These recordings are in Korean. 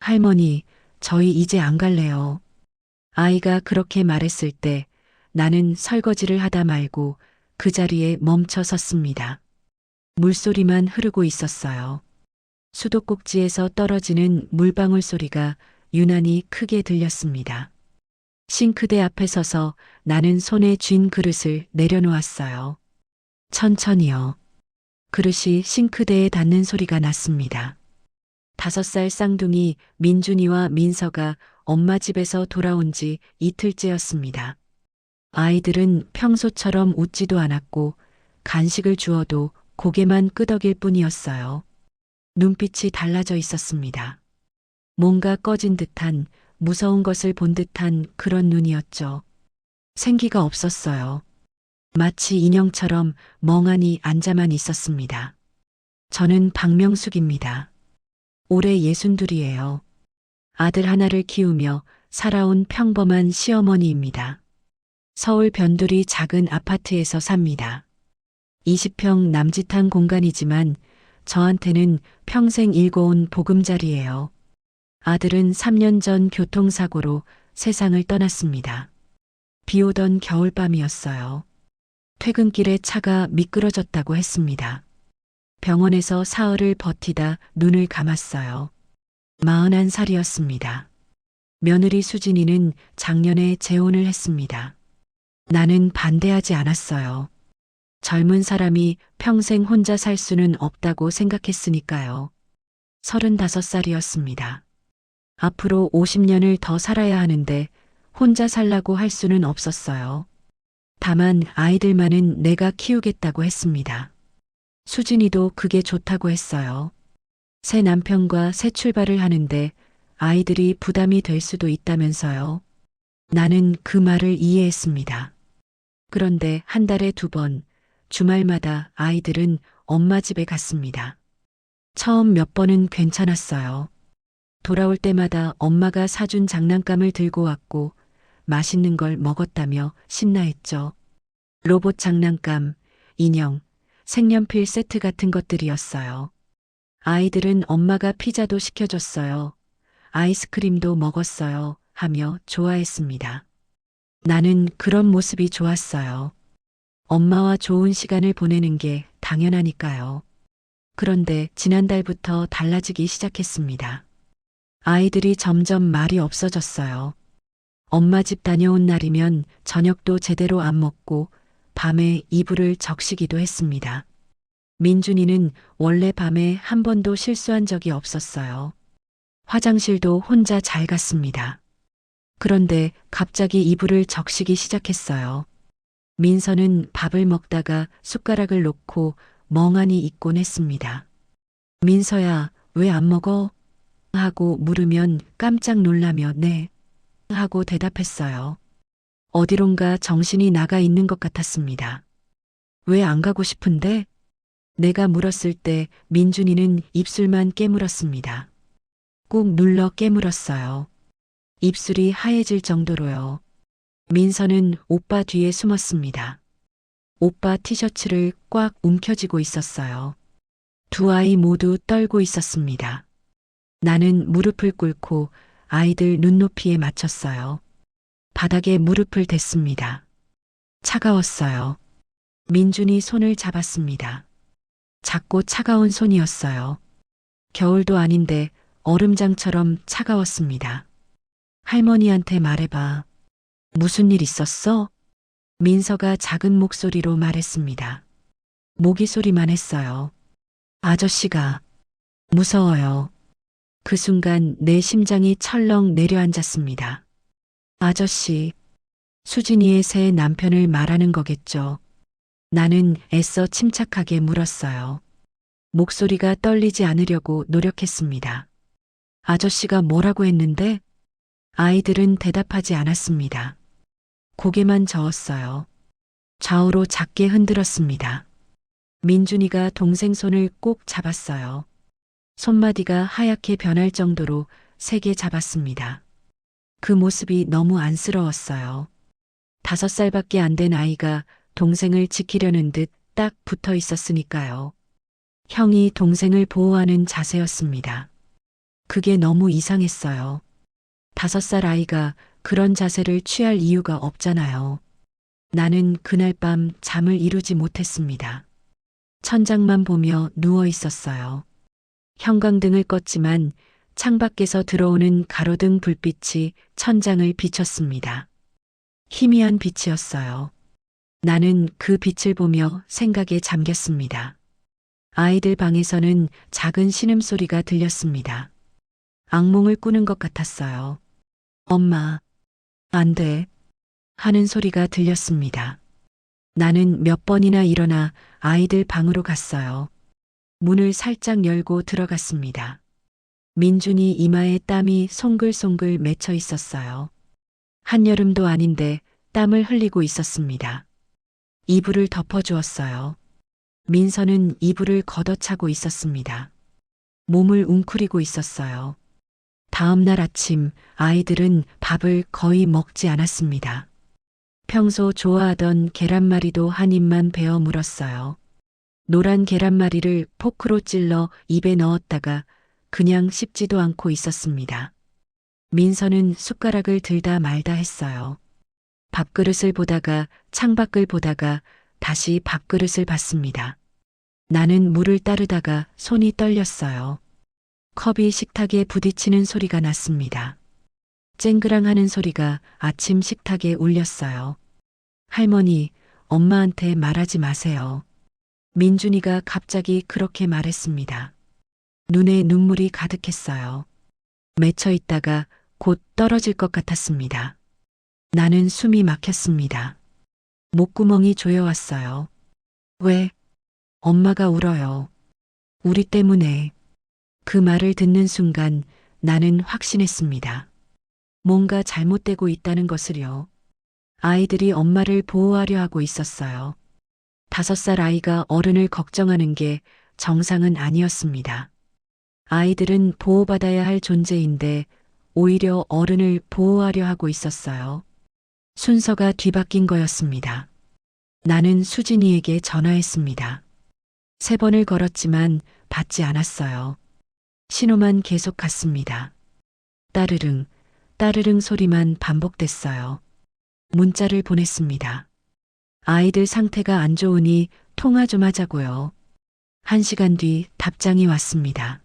할머니, 저희 이제 안 갈래요. 아이가 그렇게 말했을 때 나는 설거지를 하다 말고 그 자리에 멈춰 섰습니다. 물소리만 흐르고 있었어요. 수도꼭지에서 떨어지는 물방울 소리가 유난히 크게 들렸습니다. 싱크대 앞에 서서 나는 손에 쥔 그릇을 내려놓았어요. 천천히요. 그릇이 싱크대에 닿는 소리가 났습니다. 5살 쌍둥이 민준이와 민서가 엄마 집에서 돌아온 지 이틀째였습니다. 아이들은 평소처럼 웃지도 않았고 간식을 주어도 고개만 끄덕일 뿐이었어요. 눈빛이 달라져 있었습니다. 뭔가 꺼진 듯한 무서운 것을 본 듯한 그런 눈이었죠. 생기가 없었어요. 마치 인형처럼 멍하니 앉아만 있었습니다. 저는 박명숙입니다. 올해 62이에요. 아들 하나를 키우며 살아온 평범한 시어머니입니다. 서울 변두리 작은 아파트에서 삽니다. 20평 남짓한 공간이지만 저한테는 평생 일궈온 보금자리예요. 아들은 3년 전 교통사고로 세상을 떠났습니다. 비 오던 겨울밤이었어요. 퇴근길에 차가 미끄러졌다고 했습니다. 병원에서 사흘을 버티다 눈을 감았어요. 41살이었습니다. 며느리 수진이는 작년에 재혼을 했습니다. 나는 반대하지 않았어요. 젊은 사람이 평생 혼자 살 수는 없다고 생각했으니까요. 35살이었습니다. 앞으로 50년을 더 살아야 하는데 혼자 살라고 할 수는 없었어요. 다만 아이들만은 내가 키우겠다고 했습니다. 수진이도 그게 좋다고 했어요. 새 남편과 새 출발을 하는데 아이들이 부담이 될 수도 있다면서요. 나는 그 말을 이해했습니다. 그런데 한 달에 2번, 주말마다 아이들은 엄마 집에 갔습니다. 처음 몇 번은 괜찮았어요. 돌아올 때마다 엄마가 사준 장난감을 들고 왔고 맛있는 걸 먹었다며 신나했죠. 로봇 장난감, 인형, 색연필 세트 같은 것들이었어요. 아이들은 엄마가 피자도 시켜줬어요. 아이스크림도 먹었어요. 하며 좋아했습니다. 나는 그런 모습이 좋았어요. 엄마와 좋은 시간을 보내는 게 당연하니까요. 그런데 지난달부터 달라지기 시작했습니다. 아이들이 점점 말이 없어졌어요. 엄마 집 다녀온 날이면 저녁도 제대로 안 먹고 밤에 이불을 적시기도 했습니다. 민준이는 원래 밤에 한 번도 실수한 적이 없었어요. 화장실도 혼자 잘 갔습니다. 그런데 갑자기 이불을 적시기 시작했어요. 민서는 밥을 먹다가 숟가락을 놓고 멍하니 있곤 했습니다. 민서야, 왜 안 먹어? 하고 물으면 깜짝 놀라며 네. 하고 대답했어요. 어디론가 정신이 나가 있는 것 같았습니다. 왜 안 가고 싶은데? 내가 물었을 때 민준이는 입술만 깨물었습니다. 꾹 눌러 깨물었어요. 입술이 하얘질 정도로요. 민서는 오빠 뒤에 숨었습니다. 오빠 티셔츠를 꽉 움켜쥐고 있었어요. 두 아이 모두 떨고 있었습니다. 나는 무릎을 꿇고 아이들 눈높이에 맞췄어요. 바닥에 무릎을 댔습니다. 차가웠어요. 민준이 손을 잡았습니다. 작고 차가운 손이었어요. 겨울도 아닌데 얼음장처럼 차가웠습니다. 할머니한테 말해봐. 무슨 일 있었어? 민서가 작은 목소리로 말했습니다. 모기 소리만 했어요. 아저씨가 무서워요. 그 순간 내 심장이 철렁 내려앉았습니다. 아저씨, 수진이의 새 남편을 말하는 거겠죠. 나는 애써 침착하게 물었어요. 목소리가 떨리지 않으려고 노력했습니다. 아저씨가 뭐라고 했는데? 아이들은 대답하지 않았습니다. 고개만 저었어요. 좌우로 작게 흔들었습니다. 민준이가 동생 손을 꼭 잡았어요. 손마디가 하얗게 변할 정도로 세게 잡았습니다. 그 모습이 너무 안쓰러웠어요. 5살밖에 안 된 아이가 동생을 지키려는 듯 딱 붙어 있었으니까요. 형이 동생을 보호하는 자세였습니다. 그게 너무 이상했어요. 5살 아이가 그런 자세를 취할 이유가 없잖아요. 나는 그날 밤 잠을 이루지 못했습니다. 천장만 보며 누워 있었어요. 형광등을 껐지만 창밖에서 들어오는 가로등 불빛이 천장을 비췄습니다. 희미한 빛이었어요. 나는 그 빛을 보며 생각에 잠겼습니다. 아이들 방에서는 작은 신음소리가 들렸습니다. 악몽을 꾸는 것 같았어요. 엄마, 안 돼. 하는 소리가 들렸습니다. 나는 몇 번이나 일어나 아이들 방으로 갔어요. 문을 살짝 열고 들어갔습니다. 민준이 이마에 땀이 송글송글 맺혀 있었어요. 한여름도 아닌데 땀을 흘리고 있었습니다. 이불을 덮어주었어요. 민서는 이불을 걷어차고 있었습니다. 몸을 웅크리고 있었어요. 다음 날 아침 아이들은 밥을 거의 먹지 않았습니다. 평소 좋아하던 계란말이도 한 입만 베어 물었어요. 노란 계란말이를 포크로 찔러 입에 넣었다가 그냥 씹지도 않고 있었습니다. 민서는 숟가락을 들다 말다 했어요. 밥그릇을 보다가 창밖을 보다가 다시 밥그릇을 봤습니다. 나는 물을 따르다가 손이 떨렸어요. 컵이 식탁에 부딪히는 소리가 났습니다. 쨍그랑 하는 소리가 아침 식탁에 울렸어요. 할머니, 엄마한테 말하지 마세요. 민준이가 갑자기 그렇게 말했습니다. 눈에 눈물이 가득했어요. 맺혀 있다가 곧 떨어질 것 같았습니다. 나는 숨이 막혔습니다. 목구멍이 조여왔어요. 왜? 엄마가 울어요. 우리 때문에. 그 말을 듣는 순간 나는 확신했습니다. 뭔가 잘못되고 있다는 것을요. 아이들이 엄마를 보호하려 하고 있었어요. 5살 아이가 어른을 걱정하는 게 정상은 아니었습니다. 아이들은 보호받아야 할 존재인데 오히려 어른을 보호하려 하고 있었어요. 순서가 뒤바뀐 거였습니다. 나는 수진이에게 전화했습니다. 3번을 걸었지만 받지 않았어요. 신호만 계속 갔습니다. 따르릉, 따르릉 소리만 반복됐어요. 문자를 보냈습니다. 아이들 상태가 안 좋으니 통화 좀 하자고요. 1시간 뒤 답장이 왔습니다.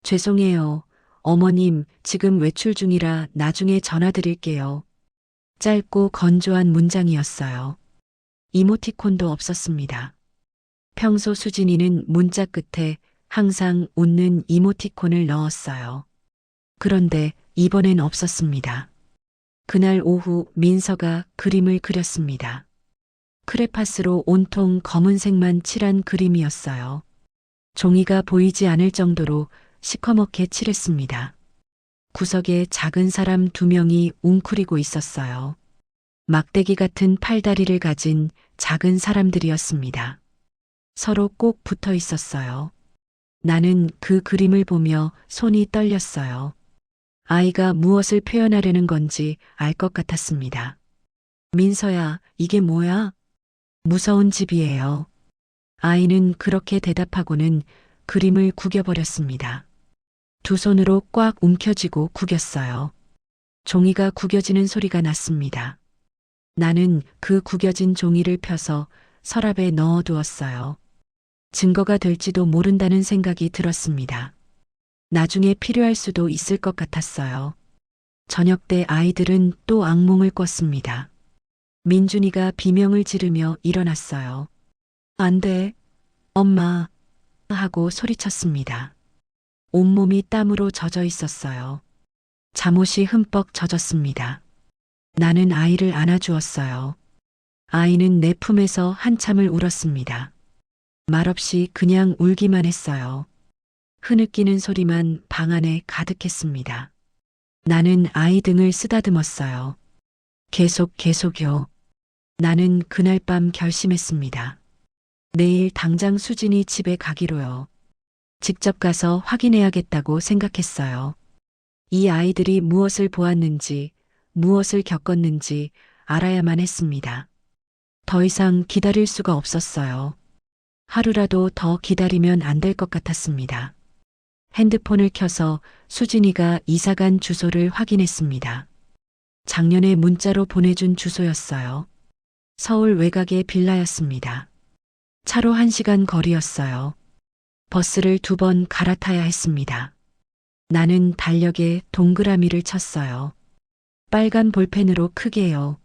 죄송해요. 어머님, 지금 외출 중이라 나중에 전화드릴게요. 짧고 건조한 문장이었어요. 이모티콘도 없었습니다. 평소 수진이는 문자 끝에 항상 웃는 이모티콘을 넣었어요. 그런데 이번엔 없었습니다. 그날 오후 민서가 그림을 그렸습니다. 크레파스로 온통 검은색만 칠한 그림이었어요. 종이가 보이지 않을 정도로 시커멓게 칠했습니다. 구석에 작은 사람 2명이 웅크리고 있었어요. 막대기 같은 팔다리를 가진 작은 사람들이었습니다. 서로 꼭 붙어 있었어요. 나는 그 그림을 보며 손이 떨렸어요. 아이가 무엇을 표현하려는 건지 알 것 같았습니다. 민서야, 이게 뭐야? 무서운 집이에요. 아이는 그렇게 대답하고는 그림을 구겨버렸습니다. 2 손으로 꽉 움켜쥐고 구겼어요. 종이가 구겨지는 소리가 났습니다. 나는 그 구겨진 종이를 펴서 서랍에 넣어두었어요. 증거가 될지도 모른다는 생각이 들었습니다. 나중에 필요할 수도 있을 것 같았어요. 저녁 때 아이들은 또 악몽을 꿨습니다. 민준이가 비명을 지르며 일어났어요. 안 돼, 엄마, 하고 소리쳤습니다. 온몸이 땀으로 젖어 있었어요. 잠옷이 흠뻑 젖었습니다. 나는 아이를 안아주었어요. 아이는 내 품에서 한참을 울었습니다. 말없이 그냥 울기만 했어요. 흐느끼는 소리만 방 안에 가득했습니다. 나는 아이 등을 쓰다듬었어요. 계속요. 나는 그날 밤 결심했습니다. 내일 당장 수진이 집에 가기로요. 직접 가서 확인해야겠다고 생각했어요. 이 아이들이 무엇을 보았는지, 무엇을 겪었는지 알아야만 했습니다. 더 이상 기다릴 수가 없었어요. 하루라도 더 기다리면 안 될 것 같았습니다. 핸드폰을 켜서 수진이가 이사간 주소를 확인했습니다. 작년에 문자로 보내준 주소였어요. 서울 외곽의 빌라였습니다. 차로 1시간 거리였어요. 버스를 2번 갈아타야 했습니다. 나는 달력에 동그라미를 쳤어요. 빨간 볼펜으로 크게요.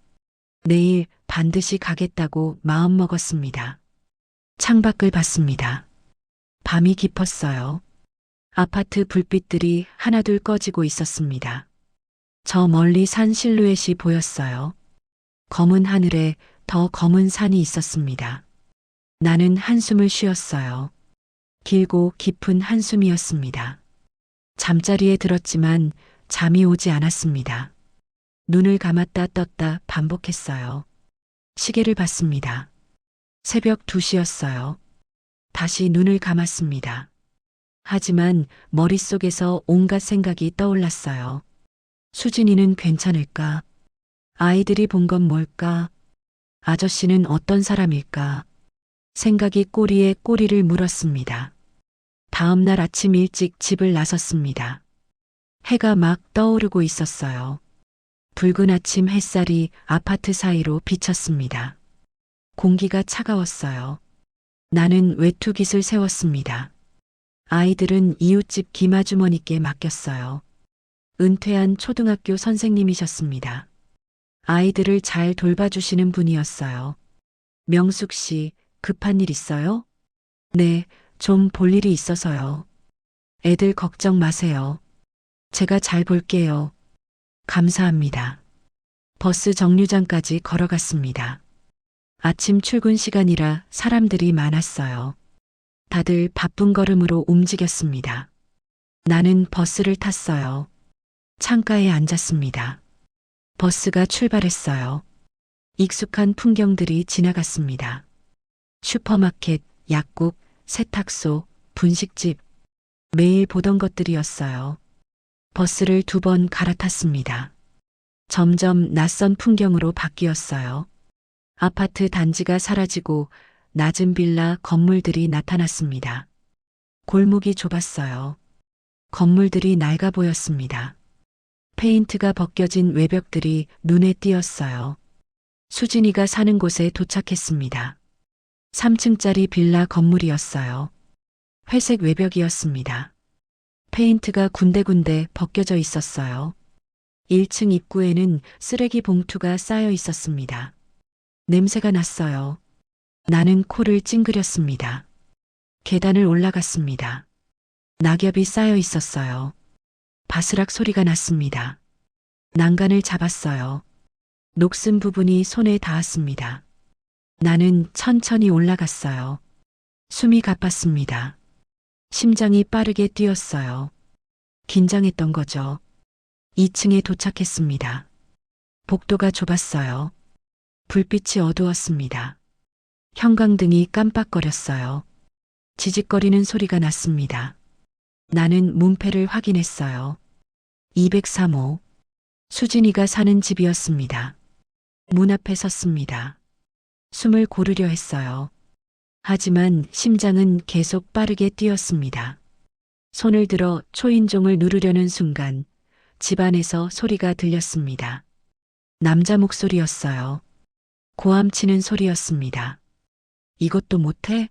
내일 반드시 가겠다고 마음먹었습니다. 창밖을 봤습니다. 밤이 깊었어요. 아파트 불빛들이 하나둘 꺼지고 있었습니다. 저 멀리 산 실루엣이 보였어요. 검은 하늘에 더 검은 산이 있었습니다. 나는 한숨을 쉬었어요. 길고 깊은 한숨이었습니다. 잠자리에 들었지만 잠이 오지 않았습니다. 눈을 감았다 떴다 반복했어요. 시계를 봤습니다. 새벽 2시였어요. 다시 눈을 감았습니다. 하지만 머릿속에서 온갖 생각이 떠올랐어요. 수진이는 괜찮을까? 아이들이 본 건 뭘까? 아저씨는 어떤 사람일까? 생각이 꼬리에 꼬리를 물었습니다. 다음 날 아침 일찍 집을 나섰습니다. 해가 막 떠오르고 있었어요. 붉은 아침 햇살이 아파트 사이로 비쳤습니다. 공기가 차가웠어요. 나는 외투깃을 세웠습니다. 아이들은 이웃집 김아주머니께 맡겼어요. 은퇴한 초등학교 선생님이셨습니다. 아이들을 잘 돌봐주시는 분이었어요. 명숙 씨, 급한 일 있어요? 네, 좀 볼 일이 있어서요. 애들 걱정 마세요. 제가 잘 볼게요. 감사합니다. 버스 정류장까지 걸어갔습니다. 아침 출근 시간이라 사람들이 많았어요. 다들 바쁜 걸음으로 움직였습니다. 나는 버스를 탔어요. 창가에 앉았습니다. 버스가 출발했어요. 익숙한 풍경들이 지나갔습니다. 슈퍼마켓, 약국, 세탁소, 분식집. 매일 보던 것들이었어요. 버스를 2번 갈아탔습니다. 점점 낯선 풍경으로 바뀌었어요. 아파트 단지가 사라지고 낮은 빌라 건물들이 나타났습니다. 골목이 좁았어요. 건물들이 낡아 보였습니다. 페인트가 벗겨진 외벽들이 눈에 띄었어요. 수진이가 사는 곳에 도착했습니다. 3층짜리 빌라 건물이었어요. 회색 외벽이었습니다. 페인트가 군데군데 벗겨져 있었어요. 1층 입구에는 쓰레기 봉투가 쌓여 있었습니다. 냄새가 났어요. 나는 코를 찡그렸습니다. 계단을 올라갔습니다. 낙엽이 쌓여 있었어요. 바스락 소리가 났습니다. 난간을 잡았어요. 녹슨 부분이 손에 닿았습니다. 나는 천천히 올라갔어요. 숨이 가빴습니다. 심장이 빠르게 뛰었어요. 긴장했던 거죠. 2층에 도착했습니다. 복도가 좁았어요. 불빛이 어두웠습니다. 형광등이 깜빡거렸어요. 지직거리는 소리가 났습니다. 나는 문패를 확인했어요. 203호. 수진이가 사는 집이었습니다. 문 앞에 섰습니다. 숨을 고르려 했어요. 하지만 심장은 계속 빠르게 뛰었습니다. 손을 들어 초인종을 누르려는 순간 집 안에서 소리가 들렸습니다. 남자 목소리였어요. 고함치는 소리였습니다. 이것도 못해?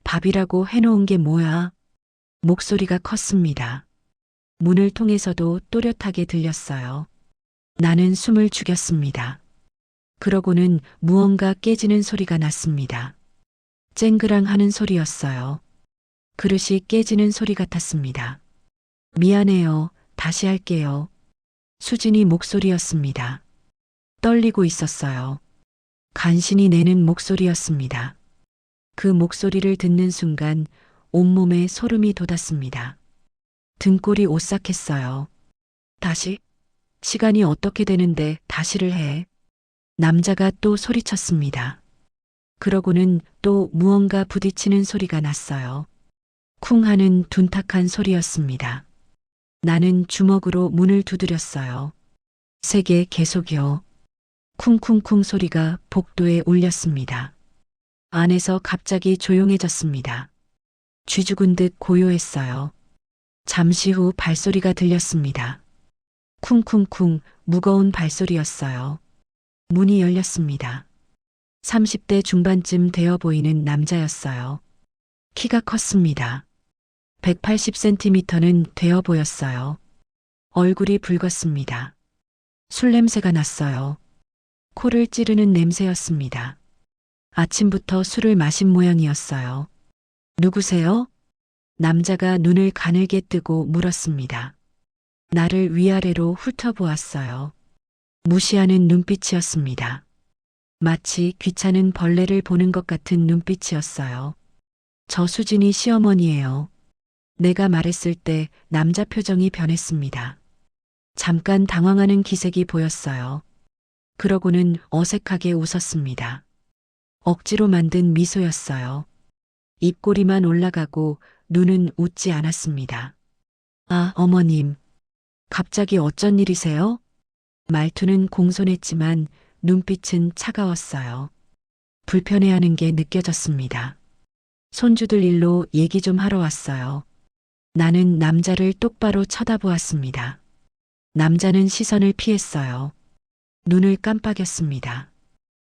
밥이라고 해놓은 게 뭐야? 목소리가 컸습니다. 문을 통해서도 또렷하게 들렸어요. 나는 숨을 죽였습니다. 그러고는 무언가 깨지는 소리가 났습니다. 쨍그랑 하는 소리였어요. 그릇이 깨지는 소리 같았습니다. 미안해요. 다시 할게요. 수진이 목소리였습니다. 떨리고 있었어요. 간신히 내는 목소리였습니다. 그 목소리를 듣는 순간 온몸에 소름이 돋았습니다. 등골이 오싹했어요. 다시? 시간이 어떻게 되는데 다시를 해? 남자가 또 소리쳤습니다. 그러고는 또 무언가 부딪히는 소리가 났어요. 쿵 하는 둔탁한 소리였습니다. 나는 주먹으로 문을 두드렸어요. 세게 계속이요. 쿵쿵쿵 소리가 복도에 울렸습니다. 안에서 갑자기 조용해졌습니다. 쥐죽은 듯 고요했어요. 잠시 후 발소리가 들렸습니다. 쿵쿵쿵 무거운 발소리였어요. 문이 열렸습니다. 30대 중반쯤 되어 보이는 남자였어요. 키가 컸습니다. 180cm는 되어 보였어요. 얼굴이 붉었습니다. 술 냄새가 났어요. 코를 찌르는 냄새였습니다. 아침부터 술을 마신 모양이었어요. 누구세요? 남자가 눈을 가늘게 뜨고 물었습니다. 나를 위아래로 훑어보았어요. 무시하는 눈빛이었습니다. 마치 귀찮은 벌레를 보는 것 같은 눈빛이었어요. 저 수진이 시어머니예요. 내가 말했을 때 남자 표정이 변했습니다. 잠깐 당황하는 기색이 보였어요. 그러고는 어색하게 웃었습니다. 억지로 만든 미소였어요. 입꼬리만 올라가고 눈은 웃지 않았습니다. 아, 어머님. 갑자기 어쩐 일이세요? 말투는 공손했지만 눈빛은 차가웠어요. 불편해하는 게 느껴졌습니다. 손주들 일로 얘기 좀 하러 왔어요. 나는 남자를 똑바로 쳐다보았습니다. 남자는 시선을 피했어요. 눈을 깜빡였습니다.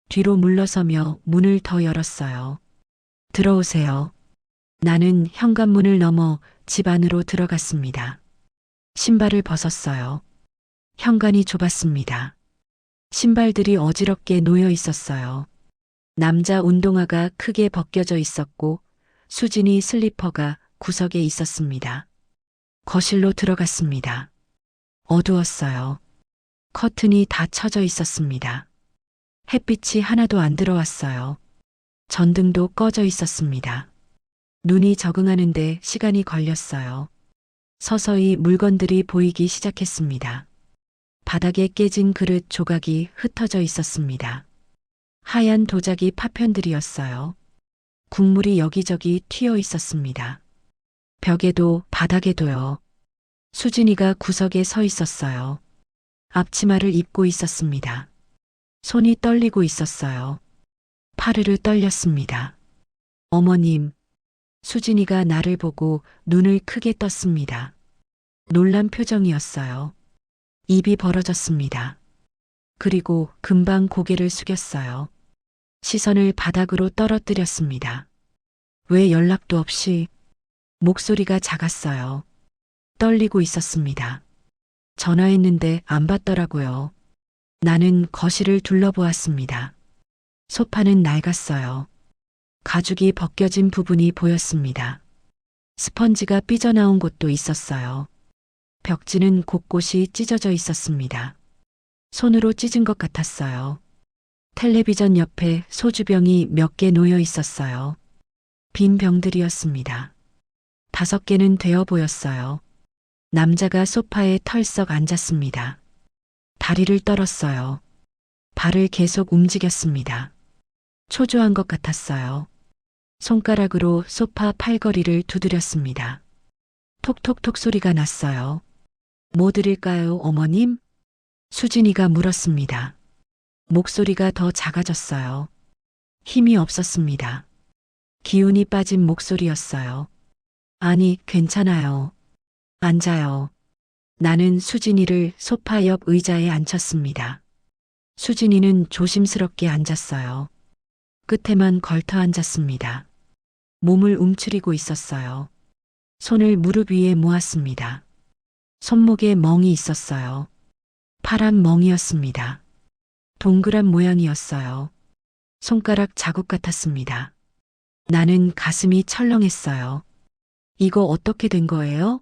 뒤로 물러서며 문을 더 열었어요. 들어오세요. 나는 현관문을 넘어 집 안으로 들어갔습니다. 신발을 벗었어요. 현관이 좁았습니다. 신발들이 어지럽게 놓여 있었어요. 남자 운동화가 크게 벗겨져 있었고 수진이 슬리퍼가 구석에 있었습니다. 거실로 들어갔습니다. 어두웠어요. 커튼이 다 쳐져 있었습니다. 햇빛이 하나도 안 들어왔어요. 전등도 꺼져 있었습니다. 눈이 적응하는데 시간이 걸렸어요. 서서히 물건들이 보이기 시작했습니다. 바닥에 깨진 그릇 조각이 흩어져 있었습니다. 하얀 도자기 파편들이었어요. 국물이 여기저기 튀어 있었습니다. 벽에도 바닥에도요. 수진이가 구석에 서 있었어요. 앞치마를 입고 있었습니다. 손이 떨리고 있었어요. 파르르 떨렸습니다. 어머님, 수진이가 나를 보고 눈을 크게 떴습니다. 놀란 표정이었어요. 입이 벌어졌습니다. 그리고 금방 고개를 숙였어요. 시선을 바닥으로 떨어뜨렸습니다. 왜 연락도 없이? 목소리가 작았어요. 떨리고 있었습니다. 전화했는데 안 받더라고요. 나는 거실을 둘러보았습니다. 소파는 낡았어요. 가죽이 벗겨진 부분이 보였습니다. 스펀지가 삐져나온 곳도 있었어요. 벽지는 곳곳이 찢어져 있었습니다. 손으로 찢은 것 같았어요. 텔레비전 옆에 소주병이 몇 개 놓여 있었어요. 빈 병들이었습니다. 5개는 되어 보였어요. 남자가 소파에 털썩 앉았습니다. 다리를 떨었어요. 발을 계속 움직였습니다. 초조한 것 같았어요. 손가락으로 소파 팔걸이를 두드렸습니다. 톡톡톡 소리가 났어요. 뭐 드릴까요, 어머님? 수진이가 물었습니다. 목소리가 더 작아졌어요. 힘이 없었습니다. 기운이 빠진 목소리였어요. 아니, 괜찮아요. 앉아요. 나는 수진이를 소파 옆 의자에 앉혔습니다. 수진이는 조심스럽게 앉았어요. 끝에만 걸터 앉았습니다. 몸을 움츠리고 있었어요. 손을 무릎 위에 모았습니다. 손목에 멍이 있었어요. 파란 멍이었습니다. 동그란 모양이었어요. 손가락 자국 같았습니다. 나는 가슴이 철렁했어요. 이거 어떻게 된 거예요?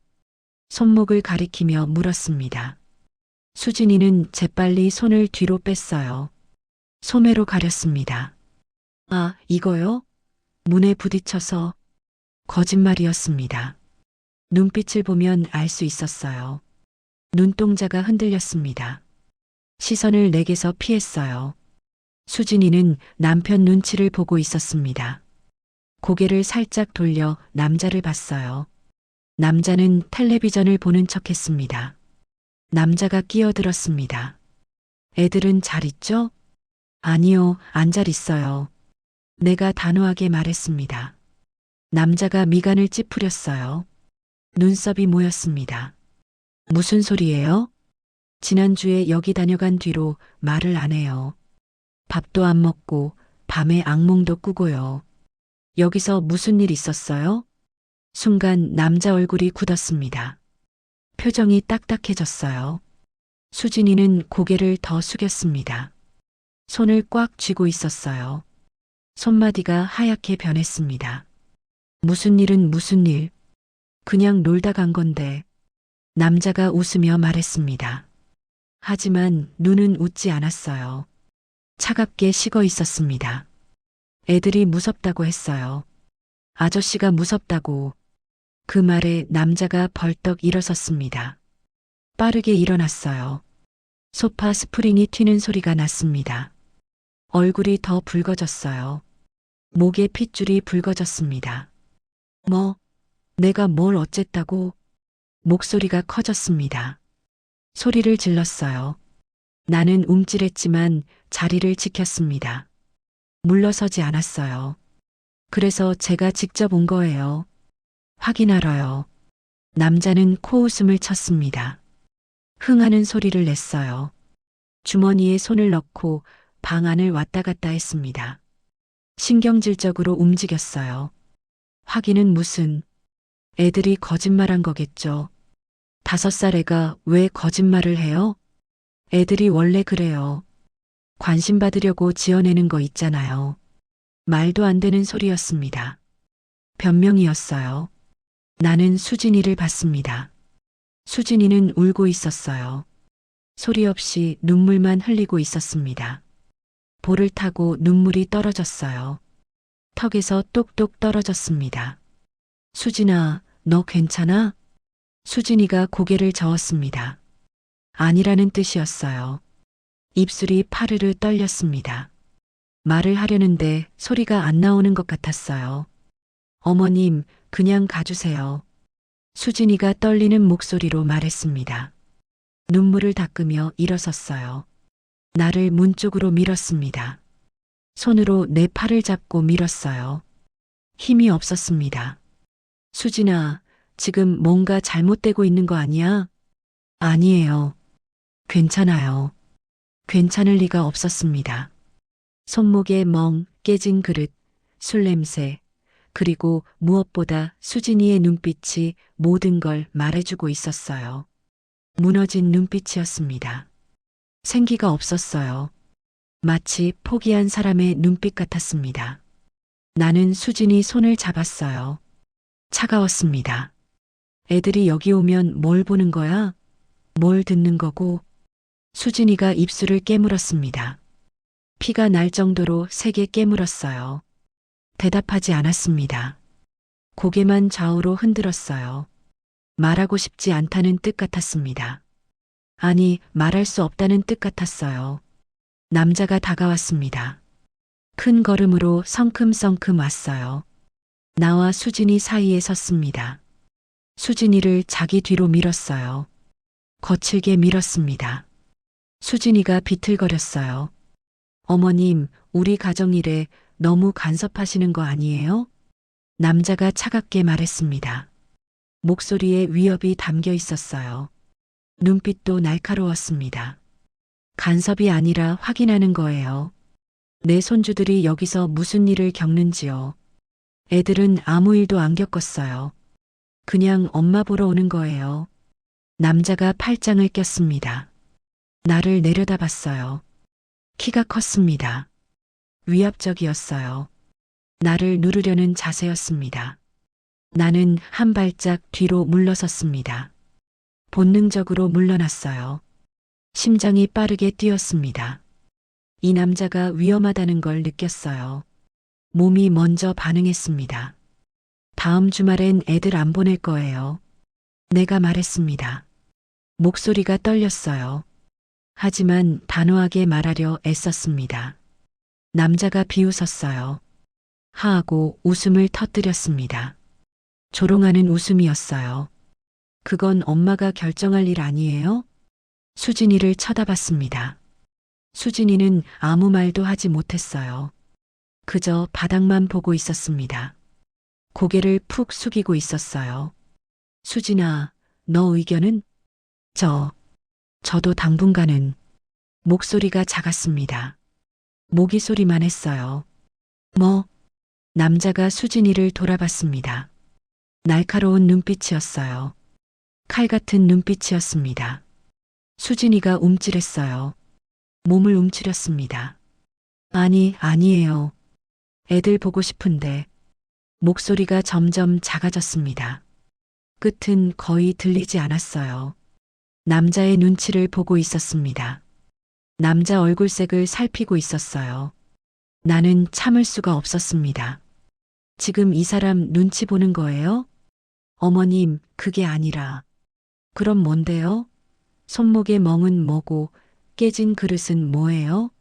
손목을 가리키며 물었습니다. 수진이는 재빨리 손을 뒤로 뺐어요. 소매로 가렸습니다. 아, 이거요? 문에 부딪혀서. 거짓말이었습니다. 눈빛을 보면 알 수 있었어요. 눈동자가 흔들렸습니다. 시선을 내게서 피했어요. 수진이는 남편 눈치를 보고 있었습니다. 고개를 살짝 돌려 남자를 봤어요. 남자는 텔레비전을 보는 척했습니다. 남자가 끼어들었습니다. 애들은 잘 있죠? 아니요, 안 잘 있어요. 내가 단호하게 말했습니다. 남자가 미간을 찌푸렸어요. 눈썹이 모였습니다. 무슨 소리예요? 지난주에 여기 다녀간 뒤로 말을 안 해요. 밥도 안 먹고 밤에 악몽도 꾸고요. 여기서 무슨 일 있었어요? 순간 남자 얼굴이 굳었습니다. 표정이 딱딱해졌어요. 수진이는 고개를 더 숙였습니다. 손을 꽉 쥐고 있었어요. 손마디가 하얗게 변했습니다. 무슨 일은 무슨 일? 그냥 놀다 간 건데. 남자가 웃으며 말했습니다. 하지만 눈은 웃지 않았어요. 차갑게 식어 있었습니다. 애들이 무섭다고 했어요. 아저씨가 무섭다고. 그 말에 남자가 벌떡 일어섰습니다. 빠르게 일어났어요. 소파 스프링이 튀는 소리가 났습니다. 얼굴이 더 붉어졌어요. 목에 핏줄이 붉어졌습니다. 내가 뭘 어쨌다고? 목소리가 커졌습니다. 소리를 질렀어요. 나는 움찔했지만 자리를 지켰습니다. 물러서지 않았어요. 그래서 제가 직접 온 거예요. 확인하러요. 남자는 코웃음을 쳤습니다. 흥하는 소리를 냈어요. 주머니에 손을 넣고 방 안을 왔다 갔다 했습니다. 신경질적으로 움직였어요. 확인은 무슨, 애들이 거짓말한 거겠죠. 5살 애가 왜 거짓말을 해요? 애들이 원래 그래요. 관심 받으려고 지어내는 거 있잖아요. 말도 안 되는 소리였습니다. 변명이었어요. 나는 수진이를 봤습니다. 수진이는 울고 있었어요. 소리 없이 눈물만 흘리고 있었습니다. 볼을 타고 눈물이 떨어졌어요. 턱에서 똑똑 떨어졌습니다. 수진아, 너 괜찮아? 수진이가 고개를 저었습니다. 아니라는 뜻이었어요. 입술이 파르르 떨렸습니다. 말을 하려는데 소리가 안 나오는 것 같았어요. 어머님, 그냥 가주세요. 수진이가 떨리는 목소리로 말했습니다. 눈물을 닦으며 일어섰어요. 나를 문 쪽으로 밀었습니다. 손으로 내 팔을 잡고 밀었어요. 힘이 없었습니다. 수진아, 지금 뭔가 잘못되고 있는 거 아니야? 아니에요. 괜찮아요. 괜찮을 리가 없었습니다. 손목에 멍, 깨진 그릇, 술 냄새, 그리고 무엇보다 수진이의 눈빛이 모든 걸 말해주고 있었어요. 무너진 눈빛이었습니다. 생기가 없었어요. 마치 포기한 사람의 눈빛 같았습니다. 나는 수진이 손을 잡았어요. 차가웠습니다. 애들이 여기 오면 뭘 보는 거야? 뭘 듣는 거고? 수진이가 입술을 깨물었습니다. 피가 날 정도로 세게 깨물었어요. 대답하지 않았습니다. 고개만 좌우로 흔들었어요. 말하고 싶지 않다는 뜻 같았습니다. 아니, 말할 수 없다는 뜻 같았어요. 남자가 다가왔습니다. 큰 걸음으로 성큼성큼 왔어요. 나와 수진이 사이에 섰습니다. 수진이를 자기 뒤로 밀었어요. 거칠게 밀었습니다. 수진이가 비틀거렸어요. 어머님, 우리 가정일에 너무 간섭하시는 거 아니에요? 남자가 차갑게 말했습니다. 목소리에 위협이 담겨 있었어요. 눈빛도 날카로웠습니다. 간섭이 아니라 확인하는 거예요. 내 손주들이 여기서 무슨 일을 겪는지요. 애들은 아무 일도 안 겪었어요. 그냥 엄마 보러 오는 거예요. 남자가 팔짱을 꼈습니다. 나를 내려다봤어요. 키가 컸습니다. 위압적이었어요. 나를 누르려는 자세였습니다. 나는 한 발짝 뒤로 물러섰습니다. 본능적으로 물러났어요. 심장이 빠르게 뛰었습니다. 이 남자가 위험하다는 걸 느꼈어요. 몸이 먼저 반응했습니다. 다음 주말엔 애들 안 보낼 거예요. 내가 말했습니다. 목소리가 떨렸어요. 하지만 단호하게 말하려 애썼습니다. 남자가 비웃었어요. 하하고 웃음을 터뜨렸습니다. 조롱하는 웃음이었어요. 그건 엄마가 결정할 일 아니에요? 수진이를 쳐다봤습니다. 수진이는 아무 말도 하지 못했어요. 그저 바닥만 보고 있었습니다. 고개를 푹 숙이고 있었어요. 수진아, 너 의견은? 저도 당분간은. 목소리가 작았습니다. 모기 소리만 했어요. 뭐? 남자가 수진이를 돌아봤습니다. 날카로운 눈빛이었어요. 칼 같은 눈빛이었습니다. 수진이가 움찔했어요. 몸을 움츠렸습니다. 아니에요. 애들 보고 싶은데. 목소리가 점점 작아졌습니다. 끝은 거의 들리지 않았어요. 남자의 눈치를 보고 있었습니다. 남자 얼굴색을 살피고 있었어요. 나는 참을 수가 없었습니다. 지금 이 사람 눈치 보는 거예요? 어머님, 그게 아니라. 그럼 뭔데요? 손목의 멍은 뭐고 깨진 그릇은 뭐예요?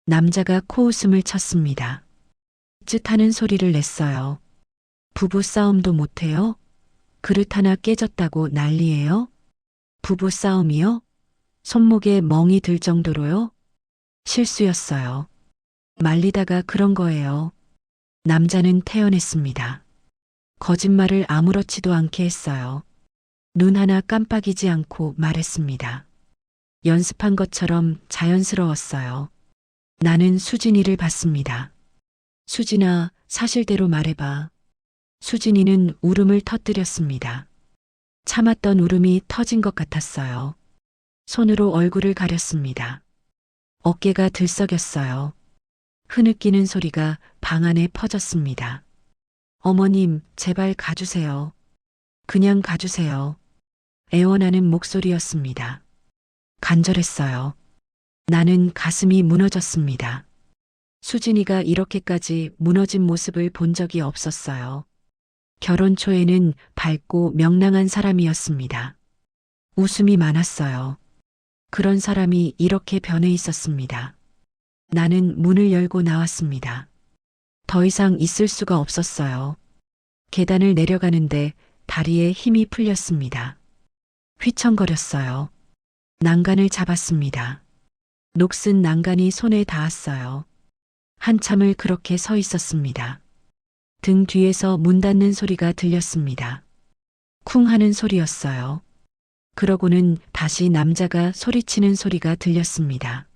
남자가 코웃음을 쳤습니다. 쯧하는 소리를 냈어요. 부부 싸움도 못해요? 그릇 하나 깨졌다고 난리예요? 부부 싸움이요? 손목에 멍이 들 정도로요? 실수였어요. 말리다가 그런 거예요. 남자는 태연했습니다. 거짓말을 아무렇지도 않게 했어요. 눈 하나 깜빡이지 않고 말했습니다. 연습한 것처럼 자연스러웠어요. 나는 수진이를 봤습니다. 수진아, 사실대로 말해봐. 수진이는 울음을 터뜨렸습니다. 참았던 울음이 터진 것 같았어요. 손으로 얼굴을 가렸습니다. 어깨가 들썩였어요. 흐느끼는 소리가 방 안에 퍼졌습니다. 어머님, 제발 가주세요. 그냥 가주세요. 애원하는 목소리였습니다. 간절했어요. 나는 가슴이 무너졌습니다. 수진이가 이렇게까지 무너진 모습을 본 적이 없었어요. 결혼 초에는 밝고 명랑한 사람이었습니다. 웃음이 많았어요. 그런 사람이 이렇게 변해 있었습니다. 나는 문을 열고 나왔습니다. 더 이상 있을 수가 없었어요. 계단을 내려가는데 다리에 힘이 풀렸습니다. 휘청거렸어요. 난간을 잡았습니다. 녹슨 난간이 손에 닿았어요. 한참을 그렇게 서 있었습니다. 등 뒤에서 문 닫는 소리가 들렸습니다. 쿵 하는 소리였어요. 그러고는 다시 남자가 소리치는 소리가 들렸습니다.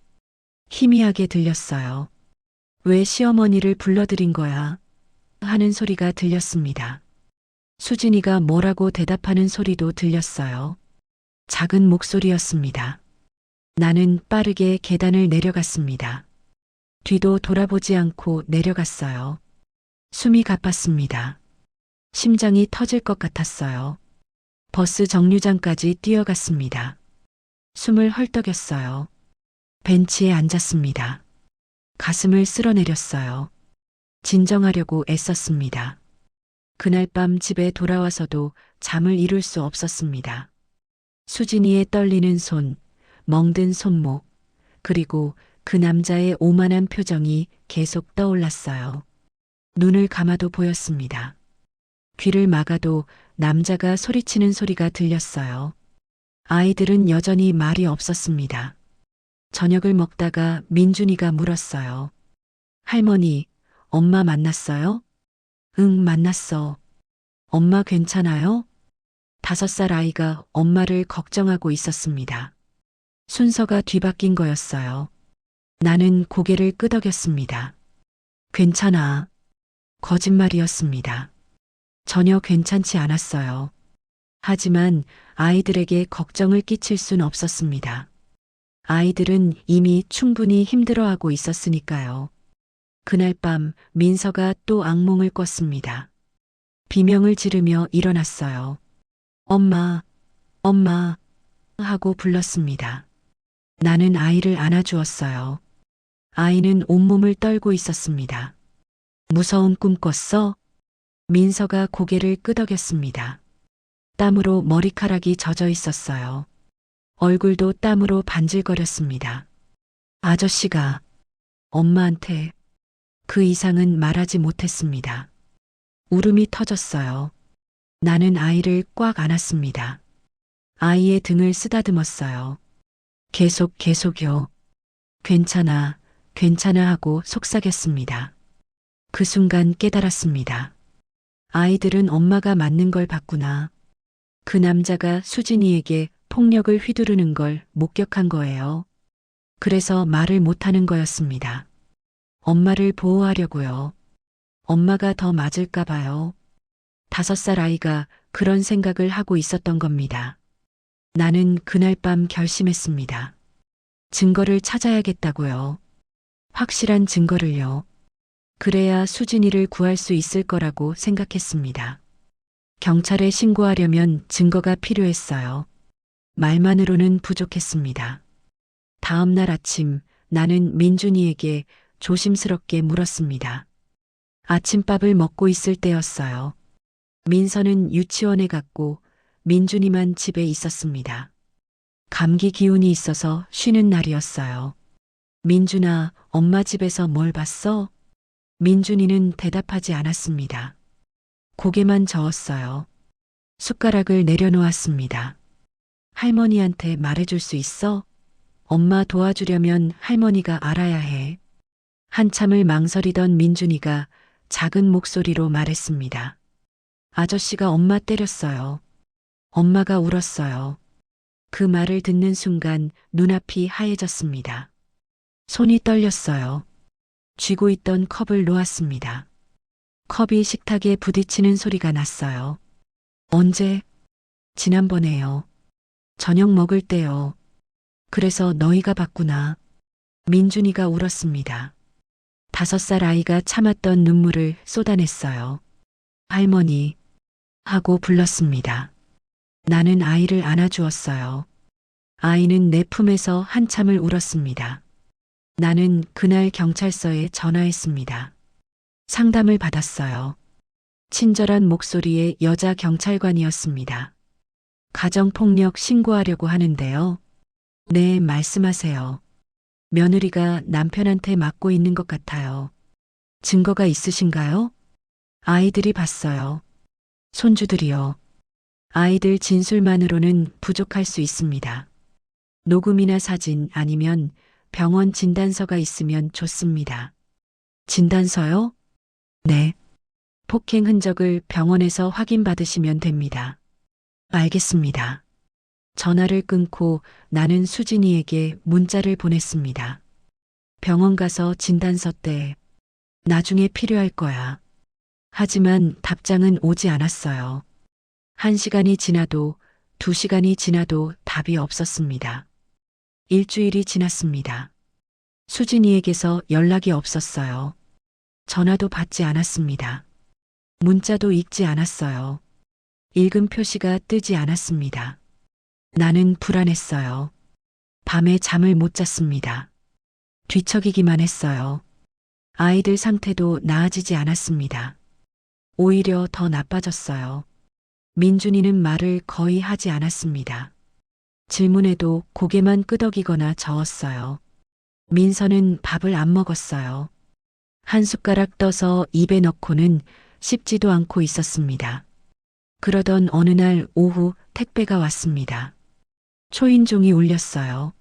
희미하게 들렸어요. 왜 시어머니를 불러들인 거야? 하는 소리가 들렸습니다. 수진이가 뭐라고 대답하는 소리도 들렸어요. 작은 목소리였습니다. 나는 빠르게 계단을 내려갔습니다. 뒤도 돌아보지 않고 내려갔어요. 숨이 가빴습니다. 심장이 터질 것 같았어요. 버스 정류장까지 뛰어갔습니다. 숨을 헐떡였어요. 벤치에 앉았습니다. 가슴을 쓸어내렸어요. 진정하려고 애썼습니다. 그날 밤 집에 돌아와서도 잠을 이룰 수 없었습니다. 수진이의 떨리는 손, 멍든 손목, 그리고 그 남자의 오만한 표정이 계속 떠올랐어요. 눈을 감아도 보였습니다. 귀를 막아도 남자가 소리치는 소리가 들렸어요. 아이들은 여전히 말이 없었습니다. 저녁을 먹다가 민준이가 물었어요. 할머니, 엄마 만났어요? 응, 만났어. 엄마 괜찮아요? 5살 아이가 엄마를 걱정하고 있었습니다. 순서가 뒤바뀐 거였어요. 나는 고개를 끄덕였습니다. 괜찮아. 거짓말이었습니다. 전혀 괜찮지 않았어요. 하지만 아이들에게 걱정을 끼칠 순 없었습니다. 아이들은 이미 충분히 힘들어하고 있었으니까요. 그날 밤 민서가 또 악몽을 꿨습니다. 비명을 지르며 일어났어요. 엄마, 엄마 하고 불렀습니다. 나는 아이를 안아주었어요. 아이는 온몸을 떨고 있었습니다. 무서운 꿈 꿨어? 민서가 고개를 끄덕였습니다. 땀으로 머리카락이 젖어 있었어요. 얼굴도 땀으로 반질거렸습니다. 아저씨가 엄마한테 그 이상은 말하지 못했습니다. 울음이 터졌어요. 나는 아이를 꽉 안았습니다. 아이의 등을 쓰다듬었어요. 계속요. 괜찮아, 괜찮아 하고 속삭였습니다. 그 순간 깨달았습니다. 아이들은 엄마가 맞는 걸 봤구나. 그 남자가 수진이에게 폭력을 휘두르는 걸 목격한 거예요. 그래서 말을 못하는 거였습니다. 엄마를 보호하려고요. 엄마가 더 맞을까 봐요. 5살 아이가 그런 생각을 하고 있었던 겁니다. 나는 그날 밤 결심했습니다. 증거를 찾아야겠다고요. 확실한 증거를요. 그래야 수진이를 구할 수 있을 거라고 생각했습니다. 경찰에 신고하려면 증거가 필요했어요. 말만으로는 부족했습니다. 다음 날 아침 나는 민준이에게 조심스럽게 물었습니다. 아침밥을 먹고 있을 때였어요. 민서는 유치원에 갔고 민준이만 집에 있었습니다. 감기 기운이 있어서 쉬는 날이었어요. 민준아, 엄마 집에서 뭘 봤어? 민준이는 대답하지 않았습니다. 고개만 저었어요. 숟가락을 내려놓았습니다. 할머니한테 말해줄 수 있어? 엄마 도와주려면 할머니가 알아야 해. 한참을 망설이던 민준이가 작은 목소리로 말했습니다. 아저씨가 엄마 때렸어요. 엄마가 울었어요. 그 말을 듣는 순간 눈앞이 하얘졌습니다. 손이 떨렸어요. 쥐고 있던 컵을 놓았습니다. 컵이 식탁에 부딪히는 소리가 났어요. 언제? 지난번에요. 저녁 먹을 때요. 그래서 너희가 봤구나. 민준이가 울었습니다. 5살 아이가 참았던 눈물을 쏟아냈어요. 할머니 하고 불렀습니다. 나는 아이를 안아주었어요. 아이는 내 품에서 한참을 울었습니다. 나는 그날 경찰서에 전화했습니다. 상담을 받았어요. 친절한 목소리의 여자 경찰관이었습니다. 가정폭력 신고하려고 하는데요. 네, 말씀하세요. 며느리가 남편한테 맞고 있는 것 같아요. 증거가 있으신가요? 아이들이 봤어요. 손주들이요. 아이들 진술만으로는 부족할 수 있습니다. 녹음이나 사진 아니면 병원 진단서가 있으면 좋습니다. 진단서요? 네. 폭행 흔적을 병원에서 확인받으시면 됩니다. 알겠습니다. 전화를 끊고 나는 수진이에게 문자를 보냈습니다. 병원 가서 진단서 때 나중에 필요할 거야. 하지만 답장은 오지 않았어요. 1시간이 지나도 2시간이 지나도 답이 없었습니다. 일주일이 지났습니다. 수진이에게서 연락이 없었어요. 전화도 받지 않았습니다. 문자도 읽지 않았어요. 읽음 표시가 뜨지 않았습니다. 나는 불안했어요. 밤에 잠을 못 잤습니다. 뒤척이기만 했어요. 아이들 상태도 나아지지 않았습니다. 오히려 더 나빠졌어요. 민준이는 말을 거의 하지 않았습니다. 질문에도 고개만 끄덕이거나 저었어요. 민서는 밥을 안 먹었어요. 한 숟가락 떠서 입에 넣고는 씹지도 않고 있었습니다. 그러던 어느 날 오후 택배가 왔습니다. 초인종이 울렸어요.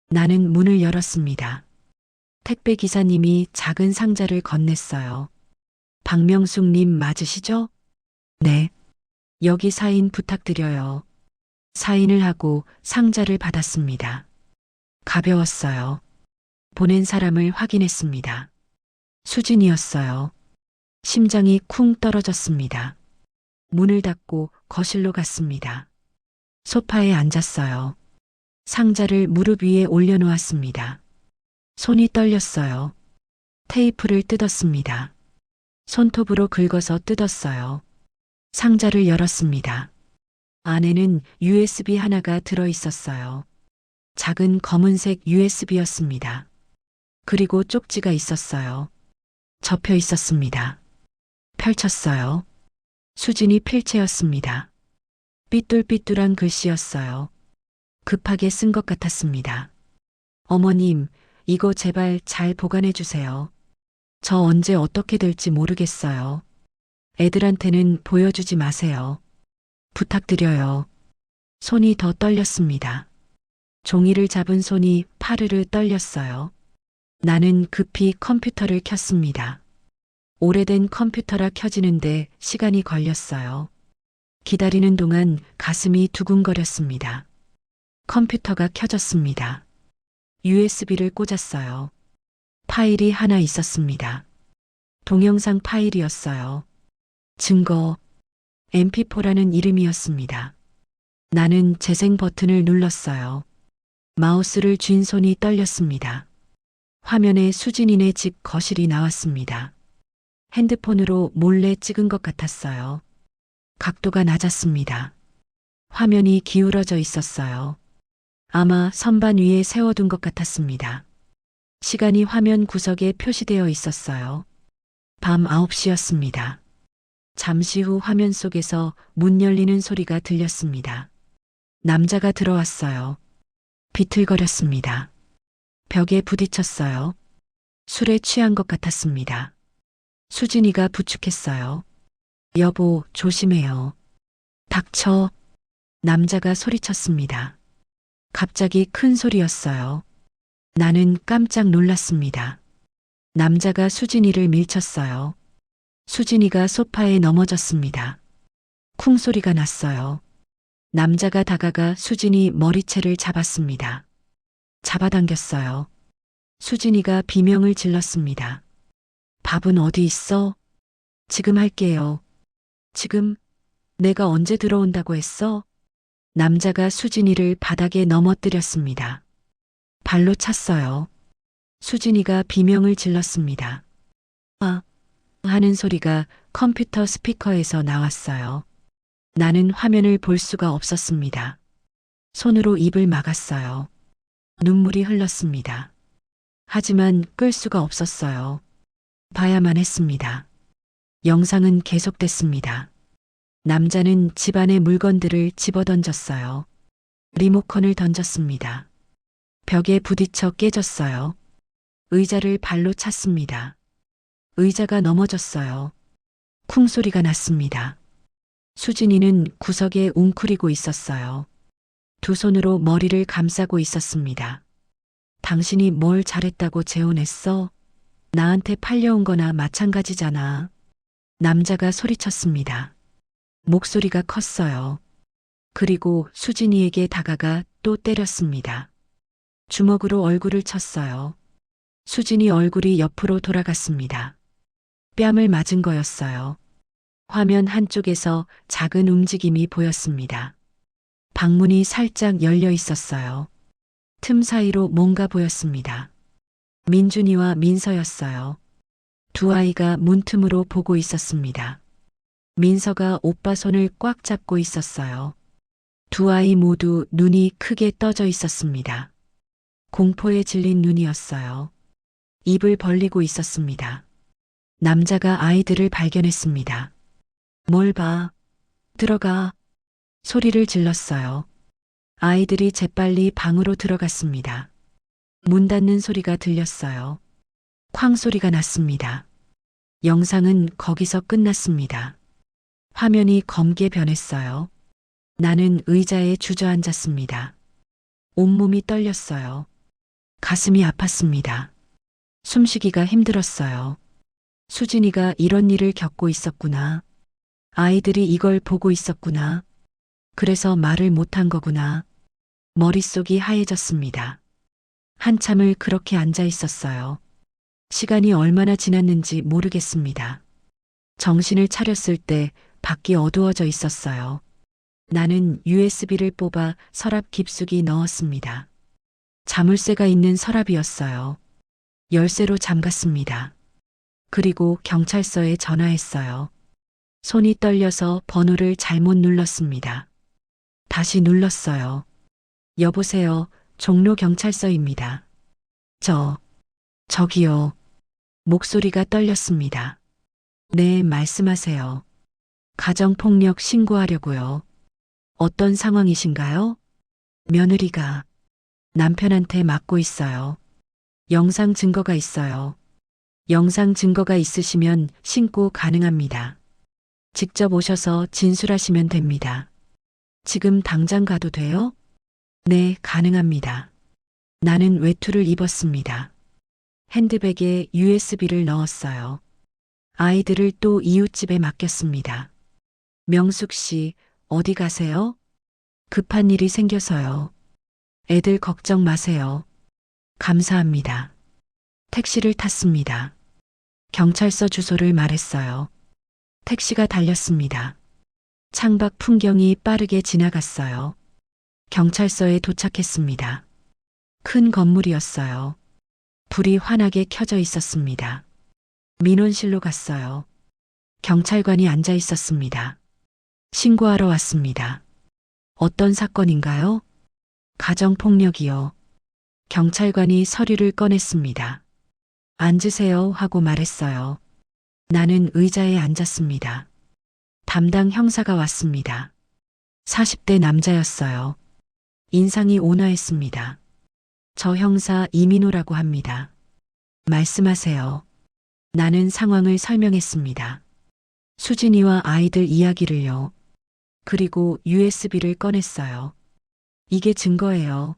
나는 문을 열었습니다. 택배 기사님이 작은 상자를 건넸어요. 박명숙님 맞으시죠? 네. 여기 사인 부탁드려요. 사인을 하고 상자를 받았습니다. 가벼웠어요. 보낸 사람을 확인했습니다. 수진이었어요. 심장이 쿵 떨어졌습니다. 문을 닫고 거실로 갔습니다. 소파에 앉았어요. 상자를 무릎 위에 올려놓았습니다. 손이 떨렸어요. 테이프를 뜯었습니다. 손톱으로 긁어서 뜯었어요. 상자를 열었습니다. 안에는 USB 하나가 들어 있었어요. 작은 검은색 USB였습니다. 그리고 쪽지가 있었어요. 접혀 있었습니다. 펼쳤어요. 수진이 필체였습니다. 삐뚤삐뚤한 글씨였어요. 급하게 쓴 것 같았습니다. 어머님, 이거 제발 잘 보관해 주세요. 저 언제 어떻게 될지 모르겠어요. 애들한테는 보여주지 마세요. 부탁드려요. 손이 더 떨렸습니다. 종이를 잡은 손이 파르르 떨렸어요. 나는 급히 컴퓨터를 켰습니다. 오래된 컴퓨터라 켜지는데 시간이 걸렸어요. 기다리는 동안 가슴이 두근거렸습니다. 컴퓨터가 켜졌습니다. USB를 꽂았어요. 파일이 하나 있었습니다. 동영상 파일이었어요. 증거, MP4라는 이름이었습니다. 나는 재생 버튼을 눌렀어요. 마우스를 쥔 손이 떨렸습니다. 화면에 수진이네 집 거실이 나왔습니다. 핸드폰으로 몰래 찍은 것 같았어요. 각도가 낮았습니다. 화면이 기울어져 있었어요. 아마 선반 위에 세워둔 것 같았습니다. 시간이 화면 구석에 표시되어 있었어요. 밤 9시였습니다. 잠시 후 화면 속에서 문 열리는 소리가 들렸습니다. 남자가 들어왔어요. 비틀거렸습니다. 벽에 부딪혔어요. 술에 취한 것 같았습니다. 수진이가 부축했어요. 여보, 조심해요. 닥쳐. 남자가 소리쳤습니다. 갑자기 큰 소리였어요. 나는 깜짝 놀랐습니다. 남자가 수진이를 밀쳤어요. 수진이가 소파에 넘어졌습니다. 쿵 소리가 났어요. 남자가 다가가 수진이 머리채를 잡았습니다. 잡아당겼어요. 수진이가 비명을 질렀습니다. 밥은 어디 있어? 지금 할게요. 지금? 내가 언제 들어온다고 했어? 남자가 수진이를 바닥에 넘어뜨렸습니다. 발로 찼어요. 수진이가 비명을 질렀습니다. 아, 하는 소리가 컴퓨터 스피커에서 나왔어요. 나는 화면을 볼 수가 없었습니다. 손으로 입을 막았어요. 눈물이 흘렀습니다. 하지만 끌 수가 없었어요. 봐야만 했습니다. 영상은 계속됐습니다. 남자는 집안의 물건들을 집어던졌어요. 리모컨을 던졌습니다. 벽에 부딪혀 깨졌어요. 의자를 발로 찼습니다. 의자가 넘어졌어요. 쿵 소리가 났습니다. 수진이는 구석에 웅크리고 있었어요. 두 손으로 머리를 감싸고 있었습니다. 당신이 뭘 잘했다고 재혼했어? 나한테 팔려온 거나 마찬가지잖아. 남자가 소리쳤습니다. 목소리가 컸어요. 그리고 수진이에게 다가가 또 때렸습니다. 주먹으로 얼굴을 쳤어요. 수진이 얼굴이 옆으로 돌아갔습니다. 뺨을 맞은 거였어요. 화면 한쪽에서 작은 움직임이 보였습니다. 방문이 살짝 열려 있었어요. 틈 사이로 뭔가 보였습니다. 민준이와 민서였어요. 두 아이가 문틈으로 보고 있었습니다. 민서가 오빠 손을 꽉 잡고 있었어요. 두 아이 모두 눈이 크게 떠져 있었습니다. 공포에 질린 눈이었어요. 입을 벌리고 있었습니다. 남자가 아이들을 발견했습니다. 뭘 봐. 들어가. 소리를 질렀어요. 아이들이 재빨리 방으로 들어갔습니다. 문 닫는 소리가 들렸어요. 쾅 소리가 났습니다. 영상은 거기서 끝났습니다. 화면이 검게 변했어요. 나는 의자에 주저앉았습니다. 온몸이 떨렸어요. 가슴이 아팠습니다. 숨쉬기가 힘들었어요. 수진이가 이런 일을 겪고 있었구나. 아이들이 이걸 보고 있었구나. 그래서 말을 못한 거구나. 머릿속이 하얘졌습니다. 한참을 그렇게 앉아 있었어요. 시간이 얼마나 지났는지 모르겠습니다. 정신을 차렸을 때 밖이 어두워져 있었어요. 나는 USB를 뽑아 서랍 깊숙이 넣었습니다. 자물쇠가 있는 서랍이었어요. 열쇠로 잠갔습니다. 그리고 경찰서에 전화했어요. 손이 떨려서 번호를 잘못 눌렀습니다. 다시 눌렀어요. 여보세요, 종로 경찰서입니다. 저기요. 목소리가 떨렸습니다. 네, 말씀하세요. 가정폭력 신고하려고요. 어떤 상황이신가요? 며느리가 남편한테 맞고 있어요. 영상 증거가 있어요. 영상 증거가 있으시면 신고 가능합니다. 직접 오셔서 진술하시면 됩니다. 지금 당장 가도 돼요? 네, 가능합니다. 나는 외투를 입었습니다. 핸드백에 USB를 넣었어요. 아이들을 또 이웃집에 맡겼습니다. 명숙 씨, 어디 가세요? 급한 일이 생겨서요. 애들 걱정 마세요. 감사합니다. 택시를 탔습니다. 경찰서 주소를 말했어요. 택시가 달렸습니다. 창밖 풍경이 빠르게 지나갔어요. 경찰서에 도착했습니다. 큰 건물이었어요. 불이 환하게 켜져 있었습니다. 민원실로 갔어요. 경찰관이 앉아 있었습니다. 신고하러 왔습니다. 어떤 사건인가요? 가정폭력이요. 경찰관이 서류를 꺼냈습니다. 앉으세요 하고 말했어요. 나는 의자에 앉았습니다. 담당 형사가 왔습니다. 40대 남자였어요. 인상이 온화했습니다. 저 형사 이민호라고 합니다. 말씀하세요. 나는 상황을 설명했습니다. 수진이와 아이들 이야기를요. 그리고 USB를 꺼냈어요. 이게 증거예요.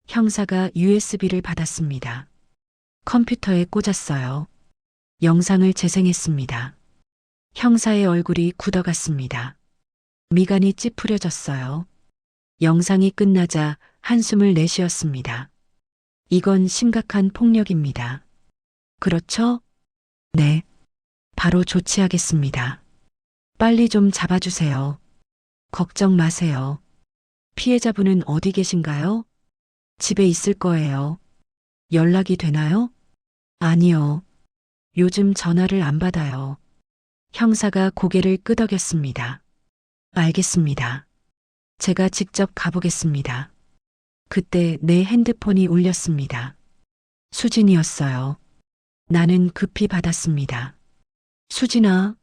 형사가 USB를 받았습니다. 컴퓨터에 꽂았어요. 영상을 재생했습니다. 형사의 얼굴이 굳어갔습니다. 미간이 찌푸려졌어요. 영상이 끝나자 한숨을 내쉬었습니다. 이건 심각한 폭력입니다. 그렇죠? 네. 바로 조치하겠습니다. 빨리 좀 잡아주세요. 걱정 마세요. 피해자분은 어디 계신가요? 집에 있을 거예요. 연락이 되나요? 아니요. 요즘 전화를 안 받아요. 형사가 고개를 끄덕였습니다. 알겠습니다. 제가 직접 가보겠습니다. 그때 내 핸드폰이 울렸습니다. 수진이었어요. 나는 급히 받았습니다. 수진아,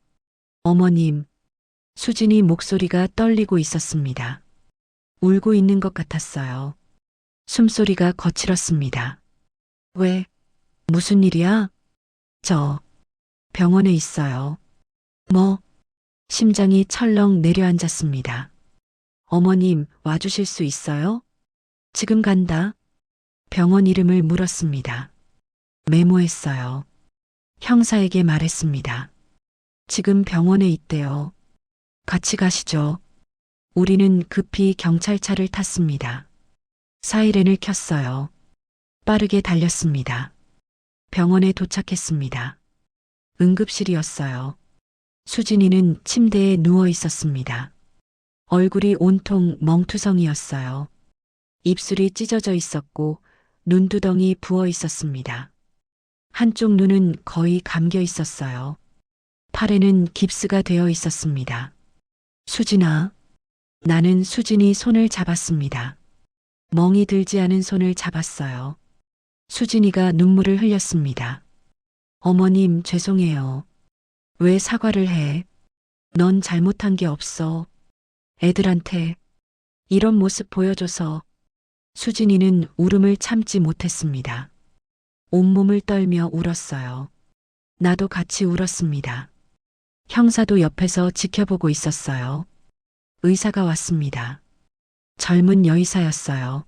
어머님. 수진이 목소리가 떨리고 있었습니다. 울고 있는 것 같았어요. 숨소리가 거칠었습니다. 왜? 무슨 일이야? 저 병원에 있어요. 뭐? 심장이 철렁 내려앉았습니다. 어머님, 와주실 수 있어요? 지금 간다. 병원 이름을 물었습니다. 메모했어요. 형사에게 말했습니다. 지금 병원에 있대요. 같이 가시죠. 우리는 급히 경찰차를 탔습니다. 사이렌을 켰어요. 빠르게 달렸습니다. 병원에 도착했습니다. 응급실이었어요. 수진이는 침대에 누워 있었습니다. 얼굴이 온통 멍투성이었어요. 입술이 찢어져 있었고 눈두덩이 부어 있었습니다. 한쪽 눈은 거의 감겨 있었어요. 팔에는 깁스가 되어 있었습니다. 수진아. 나는 수진이 손을 잡았습니다. 멍이 들지 않은 손을 잡았어요. 수진이가 눈물을 흘렸습니다. 어머님, 죄송해요. 왜 사과를 해? 넌 잘못한 게 없어. 애들한테 이런 모습 보여줘서. 수진이는 울음을 참지 못했습니다. 온몸을 떨며 울었어요. 나도 같이 울었습니다. 형사도 옆에서 지켜보고 있었어요. 의사가 왔습니다. 젊은 여의사였어요.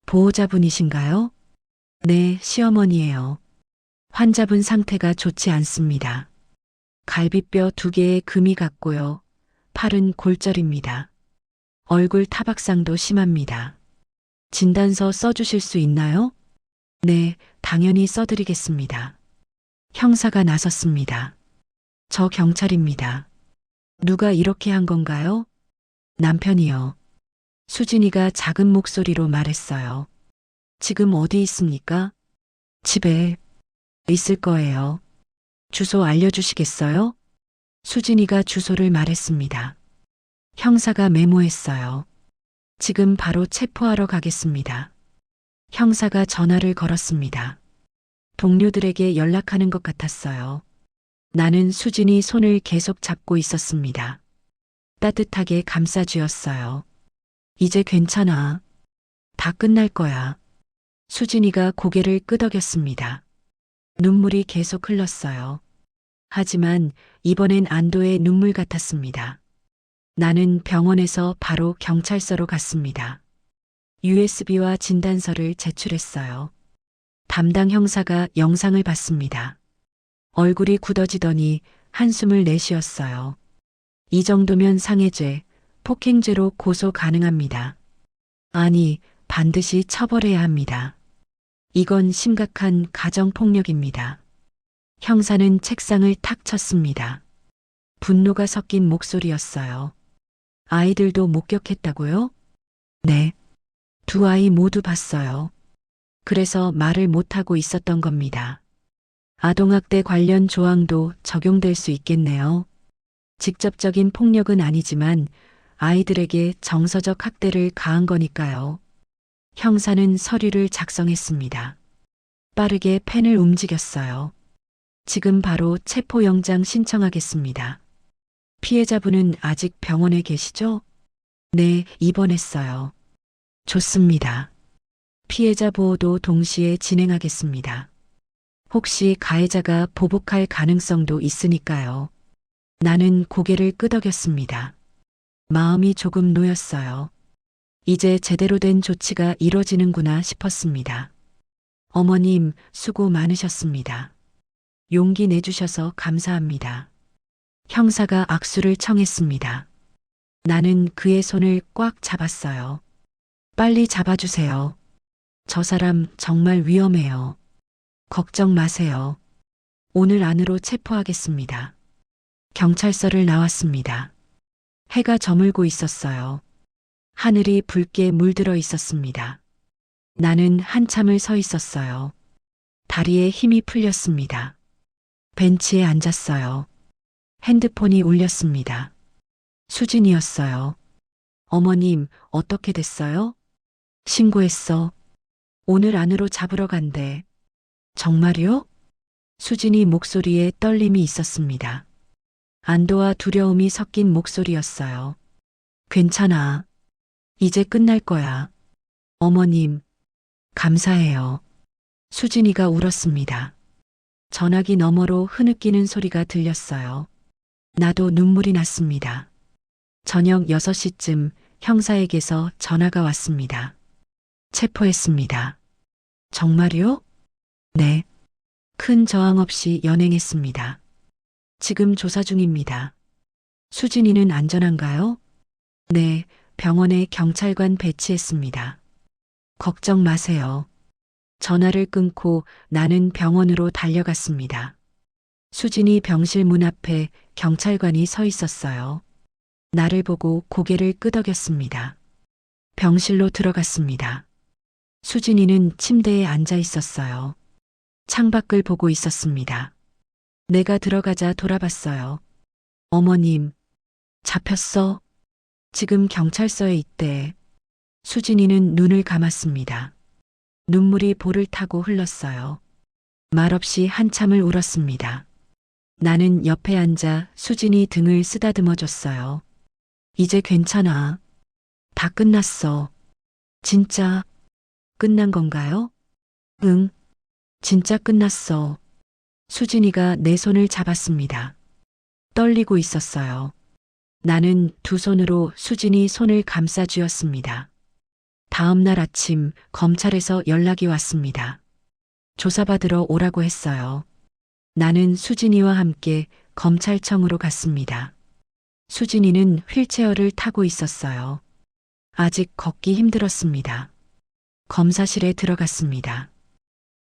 보호자분이신가요? 네, 시어머니예요. 환자분 상태가 좋지 않습니다. 갈비뼈 2개에 금이 갔고요. 팔은 골절입니다. 얼굴 타박상도 심합니다. 진단서 써주실 수 있나요? 네, 당연히 써드리겠습니다. 형사가 나섰습니다. 저 경찰입니다. 누가 이렇게 한 건가요? 남편이요. 수진이가 작은 목소리로 말했어요. 지금 어디 있습니까? 집에 있을 거예요. 주소 알려주시겠어요? 수진이가 주소를 말했습니다. 형사가 메모했어요. 지금 바로 체포하러 가겠습니다. 형사가 전화를 걸었습니다. 동료들에게 연락하는 것 같았어요. 나는 수진이 손을 계속 잡고 있었습니다. 따뜻하게 감싸주었어요. 이제 괜찮아. 다 끝날 거야. 수진이가 고개를 끄덕였습니다. 눈물이 계속 흘렀어요. 하지만 이번엔 안도의 눈물 같았습니다. 나는 병원에서 바로 경찰서로 갔습니다. USB와 진단서를 제출했어요. 담당 형사가 영상을 봤습니다. 얼굴이 굳어지더니 한숨을 내쉬었어요. 이 정도면 상해죄, 폭행죄로 고소 가능합니다. 아니, 반드시 처벌해야 합니다. 이건 심각한 가정폭력입니다. 형사는 책상을 탁 쳤습니다. 분노가 섞인 목소리였어요. 아이들도 목격했다고요? 네. 두 아이 모두 봤어요. 그래서 말을 못하고 있었던 겁니다. 아동학대 관련 조항도 적용될 수 있겠네요. 직접적인 폭력은 아니지만 아이들에게 정서적 학대를 가한 거니까요. 형사는 서류를 작성했습니다. 빠르게 펜을 움직였어요. 지금 바로 체포영장 신청하겠습니다. 피해자분은 아직 병원에 계시죠? 네, 입원했어요. 좋습니다. 피해자 보호도 동시에 진행하겠습니다. 혹시 가해자가 보복할 가능성도 있으니까요. 나는 고개를 끄덕였습니다. 마음이 조금 놓였어요. 이제 제대로 된 조치가 이뤄지는구나 싶었습니다. 어머님, 수고 많으셨습니다. 용기 내주셔서 감사합니다. 형사가 악수를 청했습니다. 나는 그의 손을 꽉 잡았어요. 빨리 잡아주세요. 저 사람 정말 위험해요. 걱정 마세요. 오늘 안으로 체포하겠습니다. 경찰서를 나왔습니다. 해가 저물고 있었어요. 하늘이 붉게 물들어 있었습니다. 나는 한참을 서 있었어요. 다리에 힘이 풀렸습니다. 벤치에 앉았어요. 핸드폰이 울렸습니다. 수진이었어요. 어머님, 어떻게 됐어요? 신고했어. 오늘 안으로 잡으러 간대. 정말요? 수진이 목소리에 떨림이 있었습니다. 안도와 두려움이 섞인 목소리였어요. 괜찮아. 이제 끝날 거야. 어머님, 감사해요. 수진이가 울었습니다. 전화기 너머로 흐느끼는 소리가 들렸어요. 나도 눈물이 났습니다. 저녁 6시쯤 형사에게서 전화가 왔습니다. 체포했습니다. 정말요? 네. 큰 저항 없이 연행했습니다. 지금 조사 중입니다. 수진이는 안전한가요? 네, 병원에 경찰관 배치했습니다. 걱정 마세요. 전화를 끊고 나는 병원으로 달려갔습니다. 수진이 병실 문 앞에 경찰관이 서 있었어요. 나를 보고 고개를 끄덕였습니다. 병실로 들어갔습니다. 수진이는 침대에 앉아 있었어요. 창밖을 보고 있었습니다. 내가 들어가자 돌아봤어요. 어머님, 잡혔어? 지금 경찰서에 있대. 수진이는 눈을 감았습니다. 눈물이 볼을 타고 흘렀어요. 말없이 한참을 울었습니다. 나는 옆에 앉아 수진이 등을 쓰다듬어 줬어요. 이제 괜찮아. 다 끝났어. 진짜 끝난 건가요? 응, 진짜 끝났어. 수진이가 내 손을 잡았습니다. 떨리고 있었어요. 나는 두 손으로 수진이 손을 감싸 쥐었습니다. 다음 날 아침 검찰에서 연락이 왔습니다. 조사받으러 오라고 했어요. 나는 수진이와 함께 검찰청으로 갔습니다. 수진이는 휠체어를 타고 있었어요. 아직 걷기 힘들었습니다. 검사실에 들어갔습니다.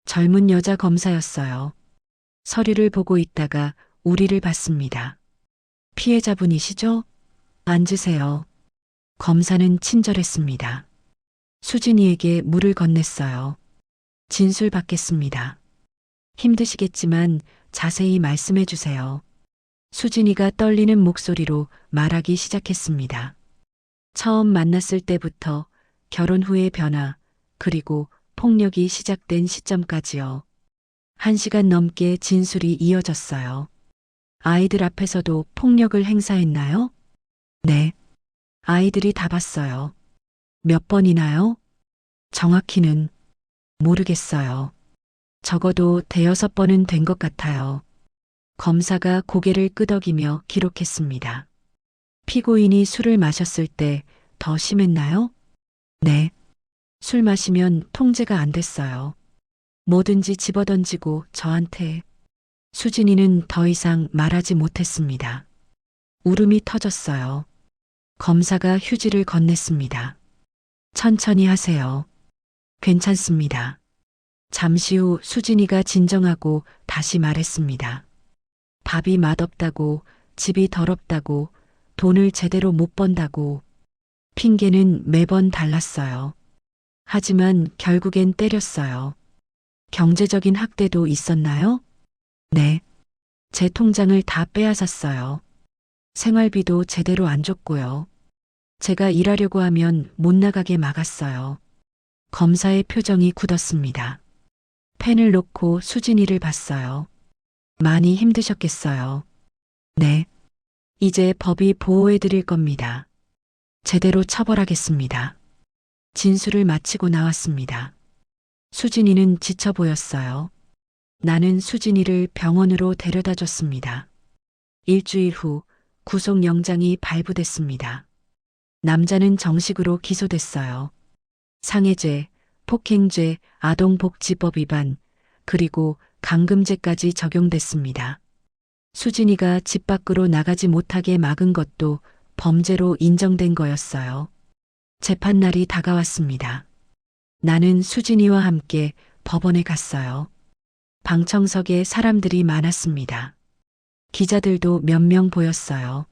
젊은 여자 검사였어요. 서류를 보고 있다가 우리를 봤습니다. 피해자분이시죠? 앉으세요. 검사는 친절했습니다. 수진이에게 물을 건넸어요. 진술 받겠습니다. 힘드시겠지만 자세히 말씀해 주세요. 수진이가 떨리는 목소리로 말하기 시작했습니다. 처음 만났을 때부터 결혼 후의 변화, 그리고 폭력이 시작된 시점까지요. 1시간 넘게 진술이 이어졌어요. 아이들 앞에서도 폭력을 행사했나요? 네. 아이들이 다 봤어요. 몇 번이나요? 정확히는 모르겠어요. 적어도 5-6번은 된 것 같아요. 검사가 고개를 끄덕이며 기록했습니다. 피고인이 술을 마셨을 때 더 심했나요? 네. 술 마시면 통제가 안 됐어요. 뭐든지 집어던지고 저한테. 수진이는 더 이상 말하지 못했습니다. 울음이 터졌어요. 검사가 휴지를 건넸습니다. 천천히 하세요. 괜찮습니다. 잠시 후 수진이가 진정하고 다시 말했습니다. 밥이 맛없다고, 집이 더럽다고, 돈을 제대로 못 번다고. 핑계는 매번 달랐어요. 하지만 결국엔 때렸어요. 경제적인 학대도 있었나요? 네. 제 통장을 다 빼앗았어요. 생활비도 제대로 안 줬고요. 제가 일하려고 하면 못 나가게 막았어요. 검사의 표정이 굳었습니다. 펜을 놓고 수진이를 봤어요. 많이 힘드셨겠어요. 네. 이제 법이 보호해 드릴 겁니다. 제대로 처벌하겠습니다. 진술을 마치고 나왔습니다. 수진이는 지쳐 보였어요. 나는 수진이를 병원으로 데려다 줬습니다. 일주일 후 구속영장이 발부됐습니다. 남자는 정식으로 기소됐어요. 상해죄, 폭행죄, 아동복지법 위반, 그리고 감금죄까지 적용됐습니다. 수진이가 집 밖으로 나가지 못하게 막은 것도 범죄로 인정된 거였어요. 재판날이 다가왔습니다. 나는 수진이와 함께 법원에 갔어요. 방청석에 사람들이 많았습니다. 기자들도 몇 명 보였어요.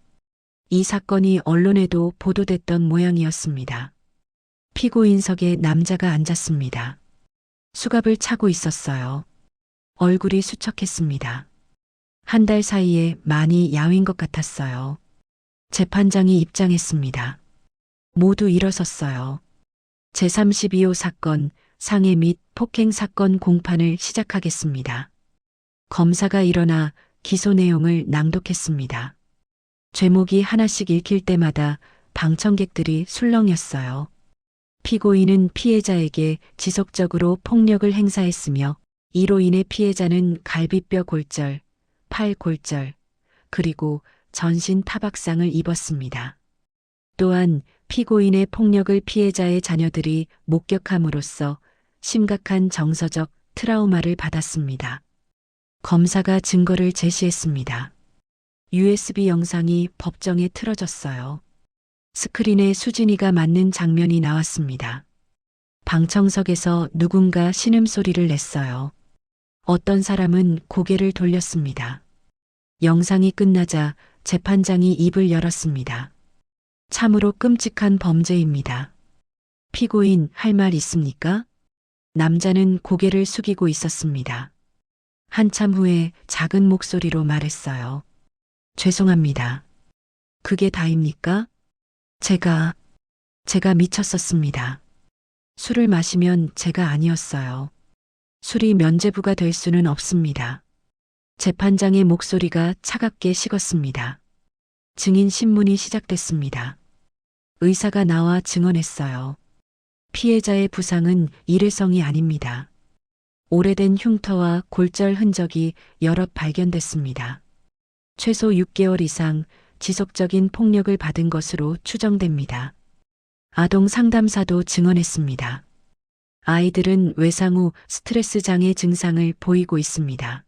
이 사건이 언론에도 보도됐던 모양이었습니다. 피고인석에 남자가 앉았습니다. 수갑을 차고 있었어요. 얼굴이 수척했습니다. 한 달 사이에 많이 야윈 것 같았어요. 재판장이 입장했습니다. 모두 일어섰어요. 제32호 사건, 상해 및 폭행 사건 공판을 시작하겠습니다. 검사가 일어나 기소 내용을 낭독했습니다. 죄목이 하나씩 읽힐 때마다 방청객들이 술렁였어요. 피고인은 피해자에게 지속적으로 폭력을 행사했으며 이로 인해 피해자는 갈비뼈 골절, 팔 골절, 그리고 전신 타박상을 입었습니다. 또한 피고인의 폭력을 피해자의 자녀들이 목격함으로써 심각한 정서적 트라우마를 받았습니다. 검사가 증거를 제시했습니다. USB 영상이 법정에 틀어졌어요. 스크린에 수진이가 맞는 장면이 나왔습니다. 방청석에서 누군가 신음소리를 냈어요. 어떤 사람은 고개를 돌렸습니다. 영상이 끝나자 재판장이 입을 열었습니다. 참으로 끔찍한 범죄입니다. 피고인 할 말 있습니까? 남자는 고개를 숙이고 있었습니다. 한참 후에 작은 목소리로 말했어요. 죄송합니다. 그게 다입니까? 제가 미쳤었습니다. 술을 마시면 제가 아니었어요. 술이 면죄부가 될 수는 없습니다. 재판장의 목소리가 차갑게 식었습니다. 증인 신문이 시작됐습니다. 의사가 나와 증언했어요. 피해자의 부상은 일회성이 아닙니다. 오래된 흉터와 골절 흔적이 여럿 발견됐습니다. 최소 6개월 이상 지속적인 폭력을 받은 것으로 추정됩니다. 아동 상담사도 증언했습니다. 아이들은 외상 후 스트레스 장애 증상을 보이고 있습니다.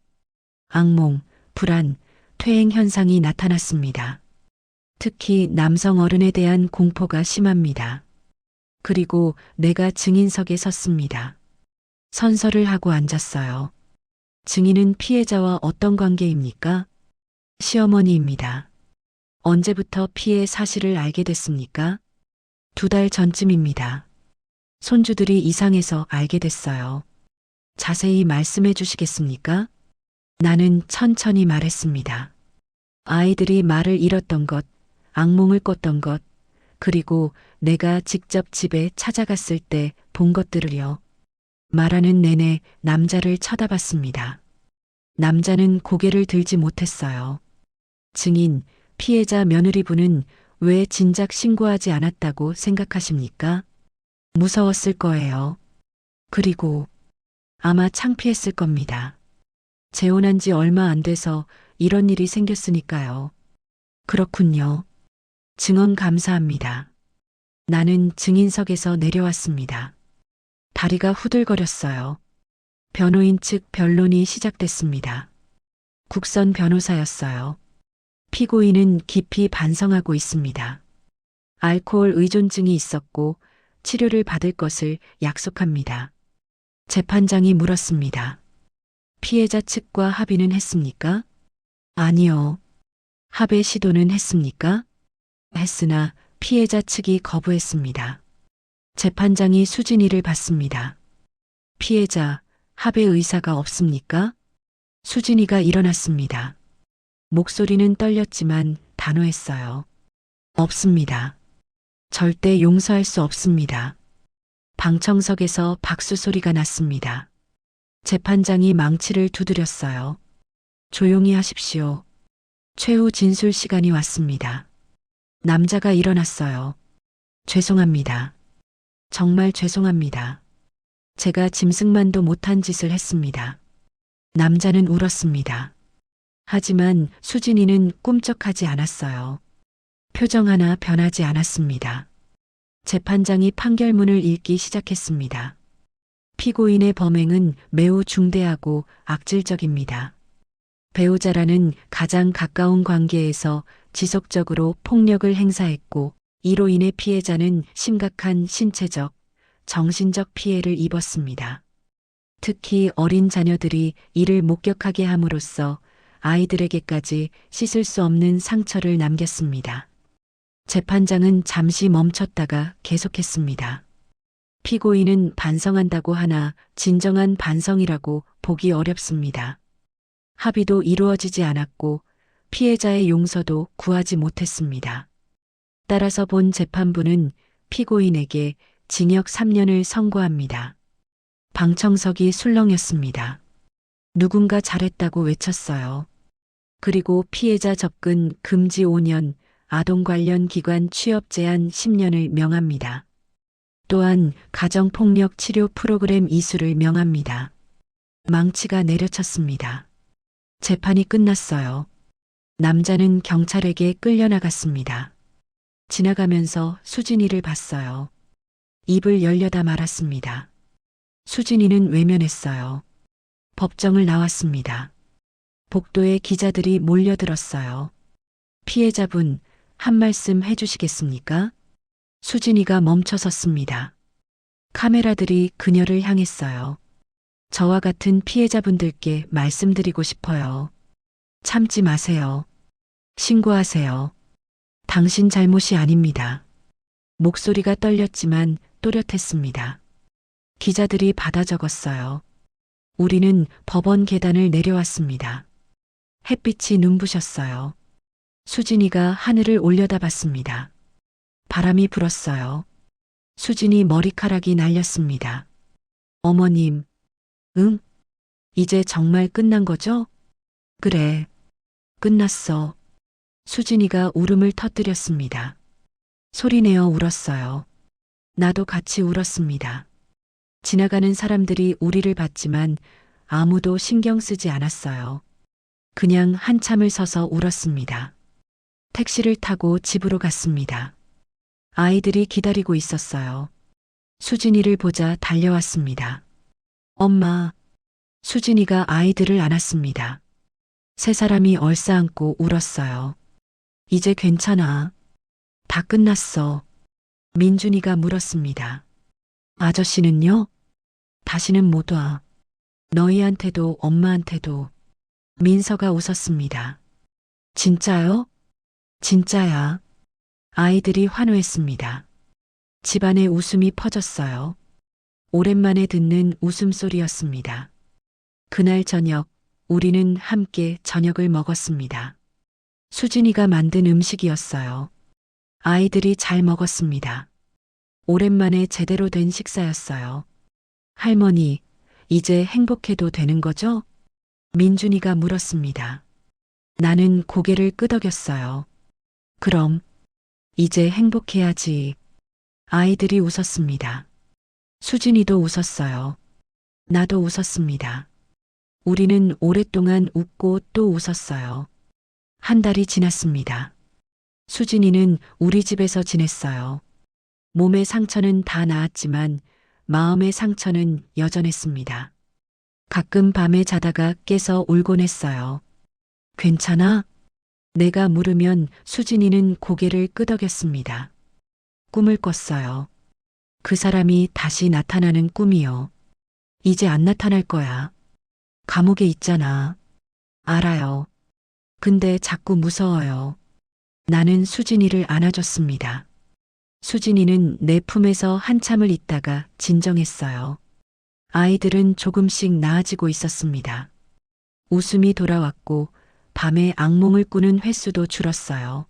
악몽, 불안, 퇴행 현상이 나타났습니다. 특히 남성 어른에 대한 공포가 심합니다. 그리고 내가 증인석에 섰습니다. 선서를 하고 앉았어요. 증인은 피해자와 어떤 관계입니까? 시어머니입니다. 언제부터 피해 사실을 알게 됐습니까? 2달 전쯤입니다. 손주들이 이상해서 알게 됐어요. 자세히 말씀해 주시겠습니까? 나는 천천히 말했습니다. 아이들이 말을 잃었던 것, 악몽을 꿨던 것, 그리고 내가 직접 집에 찾아갔을 때 본 것들을요. 말하는 내내 남자를 쳐다봤습니다. 남자는 고개를 들지 못했어요. 증인, 피해자 며느리분은 왜 진작 신고하지 않았다고 생각하십니까? 무서웠을 거예요. 그리고 아마 창피했을 겁니다. 재혼한 지 얼마 안 돼서 이런 일이 생겼으니까요. 그렇군요. 증언 감사합니다. 나는 증인석에서 내려왔습니다. 다리가 후들거렸어요. 변호인 측 변론이 시작됐습니다. 국선 변호사였어요. 피고인은 깊이 반성하고 있습니다. 알코올 의존증이 있었고 치료를 받을 것을 약속합니다. 재판장이 물었습니다. 피해자 측과 합의는 했습니까? 아니요. 합의 시도는 했습니까? 했으나 피해자 측이 거부했습니다. 재판장이 수진이를 받습니다. 피해자, 합의 의사가 없습니까? 수진이가 일어났습니다. 목소리는 떨렸지만 단호했어요. 없습니다. 절대 용서할 수 없습니다. 방청석에서 박수 소리가 났습니다. 재판장이 망치를 두드렸어요. 조용히 하십시오. 최후 진술 시간이 왔습니다. 남자가 일어났어요. 죄송합니다. 정말 죄송합니다. 제가 짐승만도 못한 짓을 했습니다. 남자는 울었습니다. 하지만 수진이는 꿈쩍하지 않았어요. 표정 하나 변하지 않았습니다. 재판장이 판결문을 읽기 시작했습니다. 피고인의 범행은 매우 중대하고 악질적입니다. 배우자라는 가장 가까운 관계에서 지속적으로 폭력을 행사했고 이로 인해 피해자는 심각한 신체적, 정신적 피해를 입었습니다. 특히 어린 자녀들이 이를 목격하게 함으로써 아이들에게까지 씻을 수 없는 상처를 남겼습니다. 재판장은 잠시 멈췄다가 계속했습니다. 피고인은 반성한다고 하나 진정한 반성이라고 보기 어렵습니다. 합의도 이루어지지 않았고 피해자의 용서도 구하지 못했습니다. 따라서 본 재판부는 피고인에게 징역 3년을 선고합니다. 방청석이 술렁였습니다. 누군가 잘했다고 외쳤어요. 그리고 피해자 접근 금지 5년, 아동 관련 기관 취업 제한 10년을 명합니다. 또한 가정폭력 치료 프로그램 이수를 명합니다. 망치가 내려쳤습니다. 재판이 끝났어요. 남자는 경찰에게 끌려나갔습니다. 지나가면서 수진이를 봤어요. 입을 열려다 말았습니다. 수진이는 외면했어요. 법정을 나왔습니다. 복도에 기자들이 몰려들었어요. 피해자분, 한 말씀 해주시겠습니까? 수진이가 멈춰섰습니다. 카메라들이 그녀를 향했어요. 저와 같은 피해자분들께 말씀드리고 싶어요. 참지 마세요. 신고하세요. 당신 잘못이 아닙니다. 목소리가 떨렸지만 또렷했습니다. 기자들이 받아 적었어요. 우리는 법원 계단을 내려왔습니다. 햇빛이 눈부셨어요. 수진이가 하늘을 올려다봤습니다. 바람이 불었어요. 수진이 머리카락이 날렸습니다. 어머님, 응? 이제 정말 끝난 거죠? 그래, 끝났어. 수진이가 울음을 터뜨렸습니다. 소리내어 울었어요. 나도 같이 울었습니다. 지나가는 사람들이 우리를 봤지만 아무도 신경 쓰지 않았어요. 그냥 한참을 서서 울었습니다. 택시를 타고 집으로 갔습니다. 아이들이 기다리고 있었어요. 수진이를 보자 달려왔습니다. 엄마. 수진이가 아이들을 안았습니다. 세 사람이 얼싸안고 울었어요. 이제 괜찮아. 다 끝났어. 민준이가 물었습니다. 아저씨는요? 다시는 못 와. 너희한테도 엄마한테도. 민서가 웃었습니다. 진짜요? 진짜야. 아이들이 환호했습니다. 집안에 웃음이 퍼졌어요. 오랜만에 듣는 웃음소리였습니다. 그날 저녁, 우리는 함께 저녁을 먹었습니다. 수진이가 만든 음식이었어요. 아이들이 잘 먹었습니다. 오랜만에 제대로 된 식사였어요. 할머니, 이제 행복해도 되는 거죠? 민준이가 물었습니다. 나는 고개를 끄덕였어요. 그럼, 이제 행복해야지. 아이들이 웃었습니다. 수진이도 웃었어요. 나도 웃었습니다. 우리는 오랫동안 웃고 또 웃었어요. 한 달이 지났습니다. 수진이는 우리 집에서 지냈어요. 몸의 상처는 다 나았지만 마음의 상처는 여전했습니다. 가끔 밤에 자다가 깨서 울곤 했어요. 괜찮아? 내가 물으면 수진이는 고개를 끄덕였습니다. 꿈을 꿨어요. 그 사람이 다시 나타나는 꿈이요. 이제 안 나타날 거야. 감옥에 있잖아. 알아요. 근데 자꾸 무서워요. 나는 수진이를 안아줬습니다. 수진이는 내 품에서 한참을 있다가 진정했어요. 아이들은 조금씩 나아지고 있었습니다. 웃음이 돌아왔고 밤에 악몽을 꾸는 횟수도 줄었어요.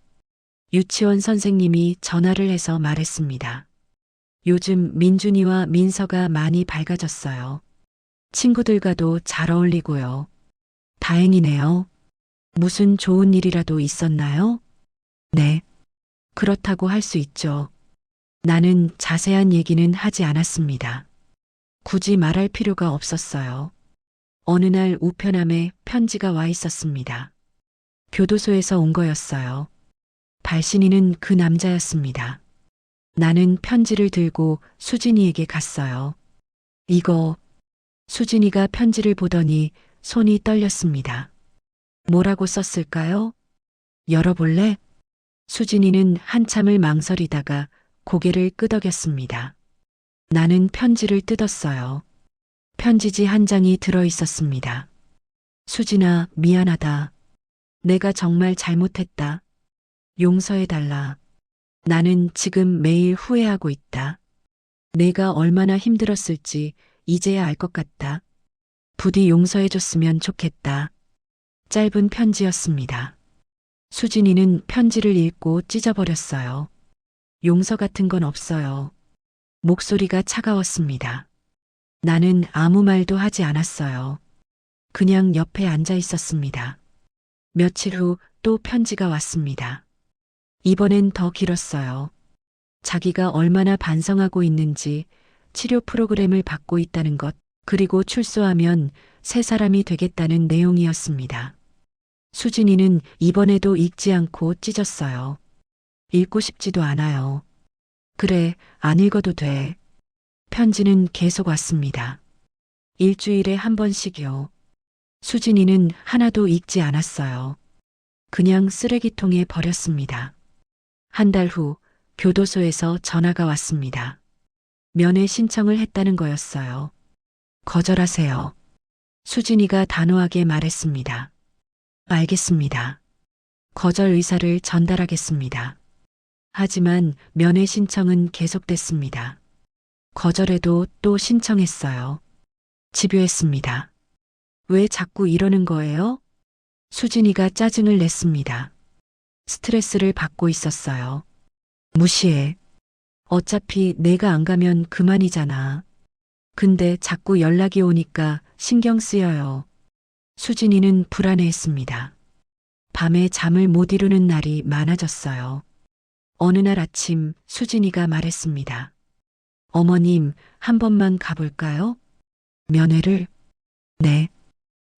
유치원 선생님이 전화를 해서 말했습니다. 요즘 민준이와 민서가 많이 밝아졌어요. 친구들과도 잘 어울리고요. 다행이네요. 무슨 좋은 일이라도 있었나요? 네. 그렇다고 할 수 있죠. 나는 자세한 얘기는 하지 않았습니다. 굳이 말할 필요가 없었어요. 어느 날 우편함에 편지가 와 있었습니다. 교도소에서 온 거였어요. 발신인은 그 남자였습니다. 나는 편지를 들고 수진이에게 갔어요. 이거, 수진이가 편지를 보더니 손이 떨렸습니다. 뭐라고 썼을까요? 열어볼래? 수진이는 한참을 망설이다가 고개를 끄덕였습니다. 나는 편지를 뜯었어요. 편지지 한 장이 들어 있었습니다. 수진아, 미안하다. 내가 정말 잘못했다. 용서해달라. 나는 지금 매일 후회하고 있다. 내가 얼마나 힘들었을지 이제야 알 것 같다. 부디 용서해줬으면 좋겠다. 짧은 편지였습니다. 수진이는 편지를 읽고 찢어버렸어요. 용서 같은 건 없어요. 목소리가 차가웠습니다. 나는 아무 말도 하지 않았어요. 그냥 옆에 앉아 있었습니다. 며칠 후 또 편지가 왔습니다. 이번엔 더 길었어요. 자기가 얼마나 반성하고 있는지, 치료 프로그램을 받고 있다는 것, 그리고 출소하면 새 사람이 되겠다는 내용이었습니다. 수진이는 이번에도 읽지 않고 찢었어요. 읽고 싶지도 않아요. 그래, 안 읽어도 돼. 편지는 계속 왔습니다. 일주일에 한 번씩이요. 수진이는 하나도 읽지 않았어요. 그냥 쓰레기통에 버렸습니다. 한 달 후 교도소에서 전화가 왔습니다. 면회 신청을 했다는 거였어요. 거절하세요. 수진이가 단호하게 말했습니다. 알겠습니다. 거절 의사를 전달하겠습니다. 하지만 면회 신청은 계속됐습니다. 거절해도 또 신청했어요. 집요했습니다. 왜 자꾸 이러는 거예요? 수진이가 짜증을 냈습니다. 스트레스를 받고 있었어요. 무시해. 어차피 내가 안 가면 그만이잖아. 근데 자꾸 연락이 오니까 신경 쓰여요. 수진이는 불안해했습니다. 밤에 잠을 못 이루는 날이 많아졌어요. 어느 날 아침 수진이가 말했습니다. 어머님, 한 번만 가볼까요? 면회를? 네.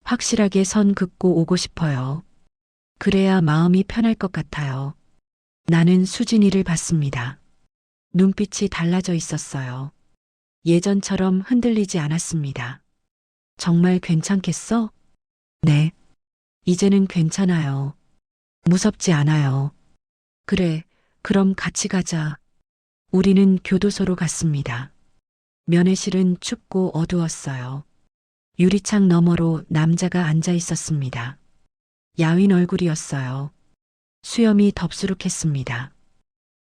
확실하게 선 긋고 오고 싶어요. 그래야 마음이 편할 것 같아요. 나는 수진이를 봤습니다. 눈빛이 달라져 있었어요. 예전처럼 흔들리지 않았습니다. 정말 괜찮겠어? 네. 이제는 괜찮아요. 무섭지 않아요. 그래, 그럼 같이 가자. 우리는 교도소로 갔습니다. 면회실은 춥고 어두웠어요. 유리창 너머로 남자가 앉아 있었습니다. 야윈 얼굴이었어요. 수염이 덥수룩했습니다.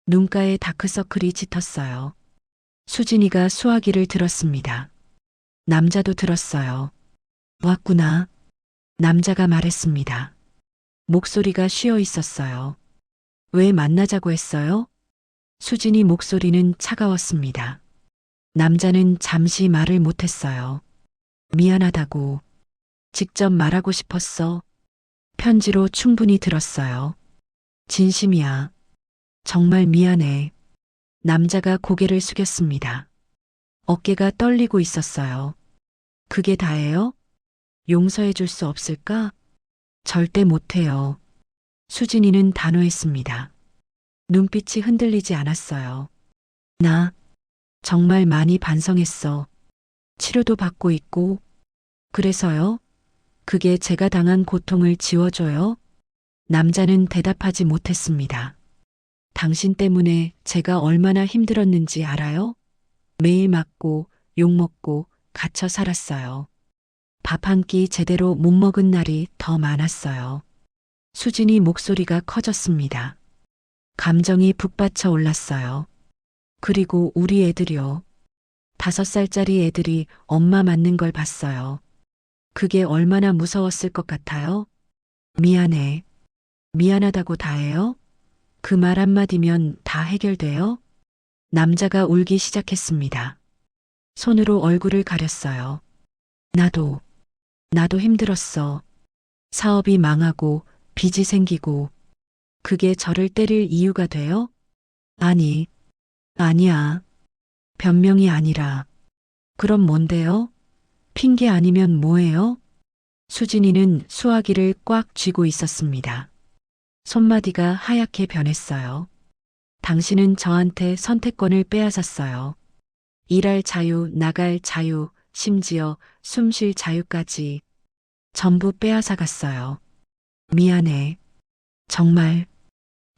눈가에 다크서클이 짙었어요. 수진이가 수화기를 들었습니다. 남자도 들었어요. 왔구나. 남자가 말했습니다. 목소리가 쉬어 있었어요. 왜 만나자고 했어요? 수진이 목소리는 차가웠습니다. 남자는 잠시 말을 못했어요. 미안하다고. 직접 말하고 싶었어. 편지로 충분히 들었어요. 진심이야. 정말 미안해. 남자가 고개를 숙였습니다. 어깨가 떨리고 있었어요. 그게 다예요? 용서해 줄 수 없을까? 절대 못해요. 수진이는 단호했습니다. 눈빛이 흔들리지 않았어요. 나 정말 많이 반성했어. 치료도 받고 있고. 그래서요? 그게 제가 당한 고통을 지워줘요? 남자는 대답하지 못했습니다. 당신 때문에 제가 얼마나 힘들었는지 알아요? 매일 맞고 욕먹고 갇혀 살았어요. 밥 한 끼 제대로 못 먹은 날이 더 많았어요. 수진이 목소리가 커졌습니다. 감정이 북받쳐 올랐어요. 그리고 우리 애들이요. 5살짜리 애들이 엄마 맞는 걸 봤어요. 그게 얼마나 무서웠을 것 같아요? 미안해. 미안하다고 다 해요? 그 말 한마디면 다 해결돼요? 남자가 울기 시작했습니다. 손으로 얼굴을 가렸어요. 나도 힘들었어. 사업이 망하고 빚이 생기고 그게 저를 때릴 이유가 돼요? 아니야. 변명이 아니라. 그럼 뭔데요? 핑계 아니면 뭐예요? 수진이는 수화기를 꽉 쥐고 있었습니다. 손마디가 하얗게 변했어요. 당신은 저한테 선택권을 빼앗았어요. 일할 자유, 나갈 자유, 심지어 숨 쉴 자유까지 전부 빼앗아갔어요. 미안해. 정말.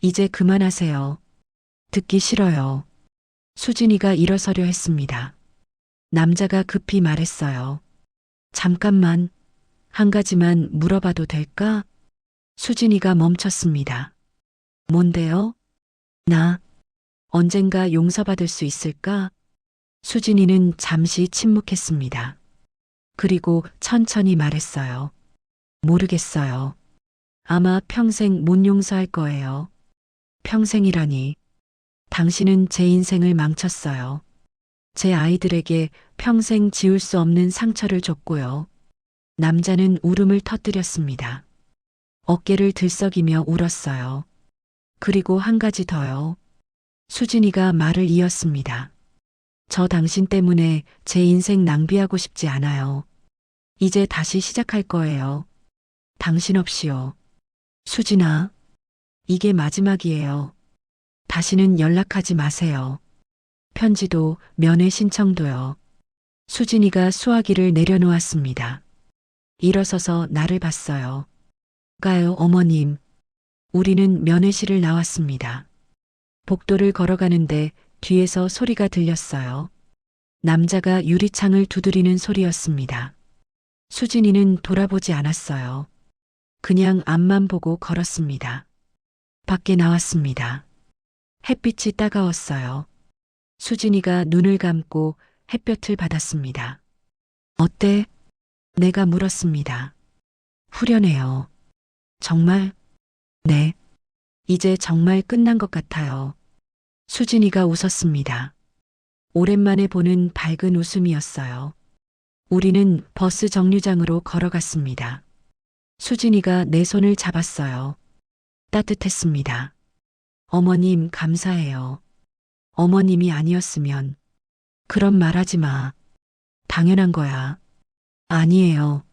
이제 그만하세요. 듣기 싫어요. 수진이가 일어서려 했습니다. 남자가 급히 말했어요. 잠깐만, 한 가지만 물어봐도 될까? 수진이가 멈췄습니다. 뭔데요? 나 언젠가 용서받을 수 있을까? 수진이는 잠시 침묵했습니다. 그리고 천천히 말했어요. 모르겠어요. 아마 평생 못 용서할 거예요. 평생이라니. 당신은 제 인생을 망쳤어요. 제 아이들에게 평생 지울 수 없는 상처를 줬고요. 남자는 울음을 터뜨렸습니다. 어깨를 들썩이며 울었어요. 그리고 한 가지 더요. 수진이가 말을 이었습니다. 저 당신 때문에 제 인생 낭비하고 싶지 않아요. 이제 다시 시작할 거예요. 당신 없이요. 수진아, 이게 마지막이에요. 다시는 연락하지 마세요. 편지도 면회 신청도요. 수진이가 수화기를 내려놓았습니다. 일어서서 나를 봤어요. 가요, 어머님. 우리는 면회실을 나왔습니다. 복도를 걸어가는데 뒤에서 소리가 들렸어요. 남자가 유리창을 두드리는 소리였습니다. 수진이는 돌아보지 않았어요. 그냥 앞만 보고 걸었습니다. 밖에 나왔습니다. 햇빛이 따가웠어요. 수진이가 눈을 감고 햇볕을 받았습니다. 어때? 내가 물었습니다. 후련해요. 정말? 네. 이제 정말 끝난 것 같아요. 수진이가 웃었습니다. 오랜만에 보는 밝은 웃음이었어요. 우리는 버스 정류장으로 걸어갔습니다. 수진이가 내 손을 잡았어요. 따뜻했습니다. 어머님 감사해요. 어머님이 아니었으면. 그런 말하지 마. 당연한 거야. 아니에요.